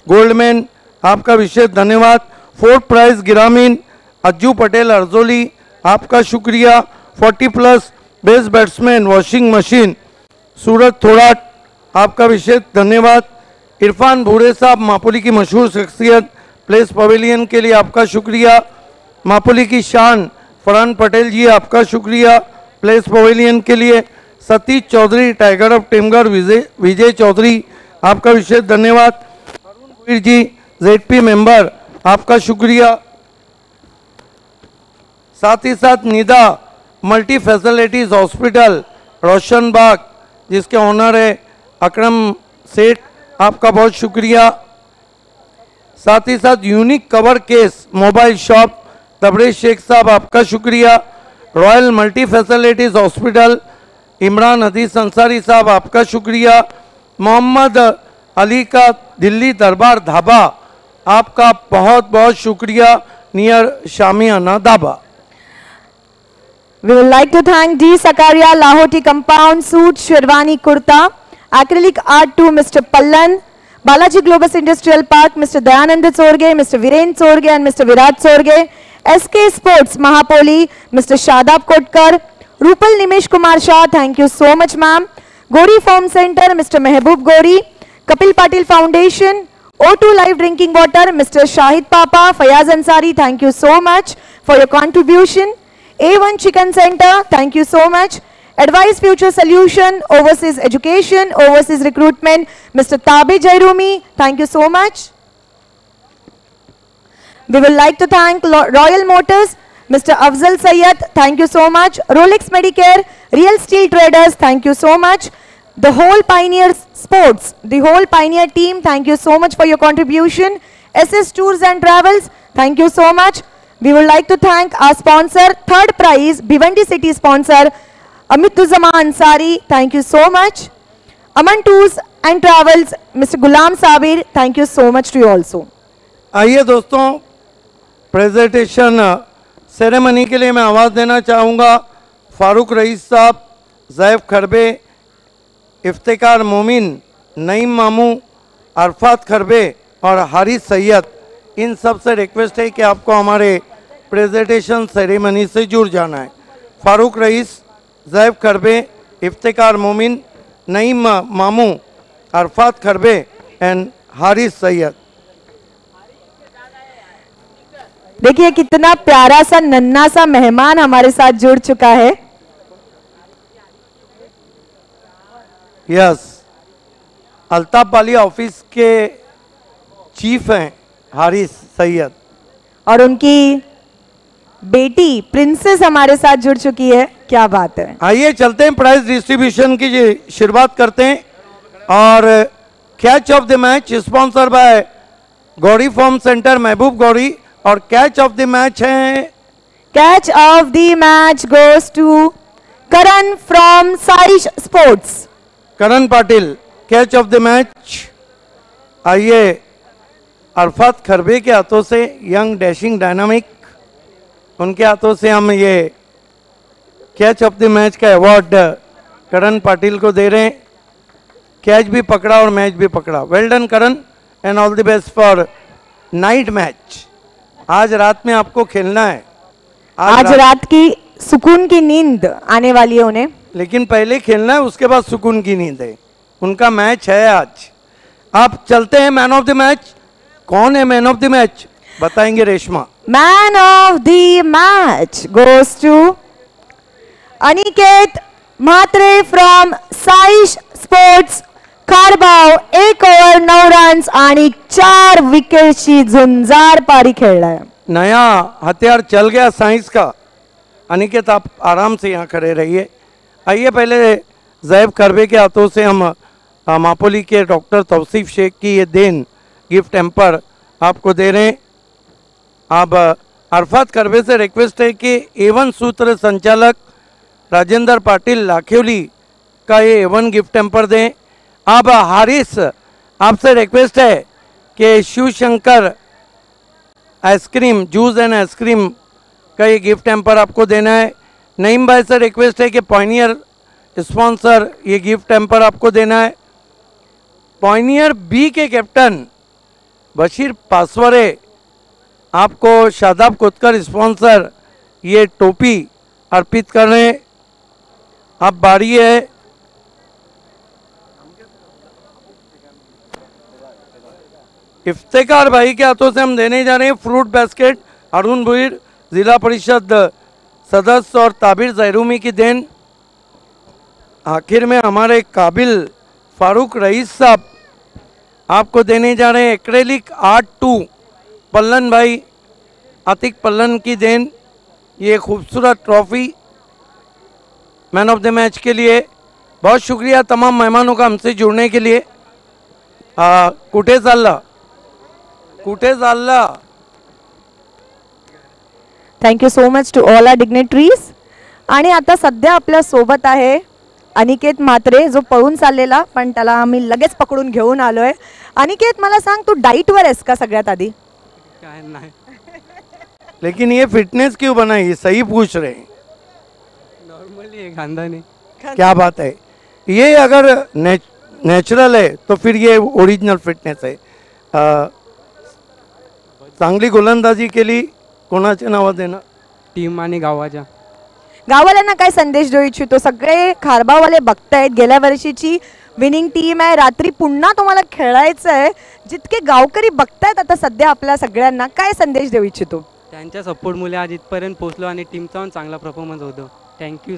गोल्डमैन, आपका विशेष धन्यवाद. फोर्थ प्राइज ग्रामीण अज्जू पटेल अर्जोली, आपका शुक्रिया. 40+ बेस्ट बैट्समैन वॉशिंग मशीन सूरत थोड़ाट, आपका विशेष धन्यवाद. इरफान भूरे साहब, मापुली की मशहूर शख्सियत, प्लेस पवेलियन के लिए आपका शुक्रिया. मापुली की शान फरहान पटेल जी, आपका शुक्रिया प्लेस पवेलियन के लिए. सतीश चौधरी टाइगर ऑफ टिमगर, विजय चौधरी, आपका विशेष धन्यवाद. अरुण भोईर जी ZP मेंबर, आपका शुक्रिया. साथ ही साथ Nida multi facilities hospital Roshanbagh, जिसके ओनर है अकरम सेठ, आपका बहुत शुक्रिया. साथ ही साथ unique cover case mobile shop Tabrez Shaikh साहब आपका शुक्रिया, royal multi facilities hospital Imran Hadees Ansari साहब आपका शुक्रिया, मोहम्मद अली का दिल्ली दरबार ढाबा आपका बहुत बहुत शुक्रिया near shamiana dhaba. We would like to thank D. Sakaria, Lahoti Compound, Suit, Sherwani Kurta, Acrylic Art to Mr. Pallan, Balaji Globus Industrial Park, Mr. Dayanand Sorge, Mr. Viren Sorge and Mr. Virat Sorge, SK Sports, Mahapoli, Mr. Shadab Kotkar, Rupal Nimesh Kumar Shah, thank you so much ma'am, Gori Farm Center, Mr. Mehboob Gori, Kapil Patil Foundation, O2 Live Drinking Water, Mr. Shahid Papa, Fayaz Ansari, thank you so much for your contribution. A1 Chicken Center, thank you so much. Advice Future Solution, Overseas Education, Overseas Recruitment, Mr. Tabe Jairumi, thank you so much. We would like to thank Royal Motors, Mr. Afzal Sayyad, thank you so much. Rolex Medicare, Real Steel Traders, thank you so much. The whole Pioneer Sports, the whole Pioneer team, thank you so much for your contribution. SS Tours and Travels, thank you so much. We would like to thank our sponsor, third prize, Bhiwandi City sponsor, Amituzama Ansari, thank you so much. Aman Tours and Travels, Mr. Gulam Sabir, thank you so much to you also. आइए दोस्तों, presentation ceremony के लिए मैं आवाज़ देना चाहूँगा Farooq rice साहब, ज़ैफ खरबे, इफ्तिकार मोमिन, नईम मामू, अरफात खरबे और हारिस सैयद, इन सब से रिक्वेस्ट है कि आपको हमारे प्रेजेंटेशन सेरेमनी से जुड़ जाना है। फारूक रईस, ज़ैफ खरबे, इफ्तिकार मोमिन, नईम मामू, अरफात खरबे एंड हारिस सैयद। देखिए कितना प्यारा सा नन्हा सा मेहमान हमारे साथ जुड़ चुका है। यस, अल्ताफ वाली ऑफिस के चीफ हैं हारिस सैयद, और उनकी बेटी प्रिंसेस हमारे साथ जुड़ चुकी है, क्या बात है। आइए चलते हैं, प्राइज डिस्ट्रीब्यूशन की शुरुआत करते हैं। और catch of the match sponsor by Gauri farm centre Mehboob Gauri, और कैच ऑफ द मैच है, catch of the match goes to Karan from Saish sports. Karan Patil catch of the match. आइए अरफात खरबे के हाथों से यंग डैशिंग डायनामिक, उनके हाथों से हम ये कैच ऑफ द मैच का अवार्ड करण पाटिल को दे रहे हैं। कैच भी पकड़ा और मैच भी पकड़ा। Well done Karan and all the best for night match. आज रात में आपको खेलना है, आज रात की सुकून की नींद आने वाली है उन्हें, लेकिन पहले खेलना है, उसके बाद सुकून की नींद है। उनका मैच है आज। आप चलते हैं मैन ऑफ द मैच। कौन है मैन ऑफ द मैच बताएंगे Reshma. Man of the match goes to Aniket Mhatre from Saish sports Kharbav. 1 over 9 runs आणि 4 विकेटची झुंजार पारी खेळलाय। नया हथियार चल गया साइंस का। अनिकेत आप आराम से यहाँ खड़े रहिए। आइए पहले ज़ैफ खरबे के हाथों से हम मापोली के डॉक्टर तौसीफ शेख की ये देन गिफ्ट एम्पर आपको दे रहे हैं। अब अरफात खरबे से रिक्वेस्ट है कि A1 सूत्र संचालक राजेंद्र पाटिल लाखेवली का ये A1 गिफ्ट एम्पर दें। अब हारिस, आपसे रिक्वेस्ट है कि Shiv Shankar ice cream juice and ice cream का ये गिफ्ट एम्पर आपको देना है। नईम भाई से रिक्वेस्ट है कि पॉइनियर स्पॉन्सर ये गिफ्ट एम्पर आपको देना है। पॉइनियर बी के कैप्टन बशीर पासवरे, आपको शादाब कोतकर स्पॉन्सर ये टोपी अर्पित कर रहे हैं। अब बारी है इफ्तिकार भाई के हाथों से हम देने जा रहे हैं फ्रूट बास्केट। अरुण भुईर जिला परिषद सदस्य और ताबिर जैरूमी की देन। आखिर में हमारे काबिल फारूक रईस साहब आपको देने जा रहे हैं एक्रेलिक आर्ट 2 पल्लन भाई आतिक पल्लन की देन। ये खूबसूरत trophy man of the match के लिए। बहुत शुक्रिया तमाम मेहमानों का हमसे जुड़ने के लिए। कुठे चालला कुठे चालला? Thank you so much to all our dignitaries. आणि आता सध्या आपल्या सोबत आहे अनिकेत म्हात्रे, जो पळून चाललेला, पण त्याला आम्ही लगेच पकडून घेऊन आलोय. अनिकेत, मला सांग, तू डाईटवर आहेस का सगळ्यात आधी? काय नाही, लेकिन ये फिटनेस क्यों बनाई? सही पूछ रहे हैं. नॉर्मली है, खानदानी. क्या बात है. ये अगर नेचुरल है तो फिर ये ओरिजिनल फिटनेस है. चांगली गोलंदाजी केली, कोणाच्या नावात देणार? टीम आणि गावाच्या. गावाल्यांना काय संदेश देऊ इच्छितो? सगळे खारबावाले बघतायत, गेल्या वर्षीची विनिंग टीम आहे, रात्री पुन्हा तुम्हाला खेळायचं आहे. जितके गावकरी बघतायत आता सध्या आपल्या सगळ्यांना, काय संदेश देऊ इच्छितो? त्यांच्या सपोर्टमुळे आज इथपर्यंत पोहोचलो आणि टीमचा पण चांगला परफॉर्मन्स होतो. थँक्यू.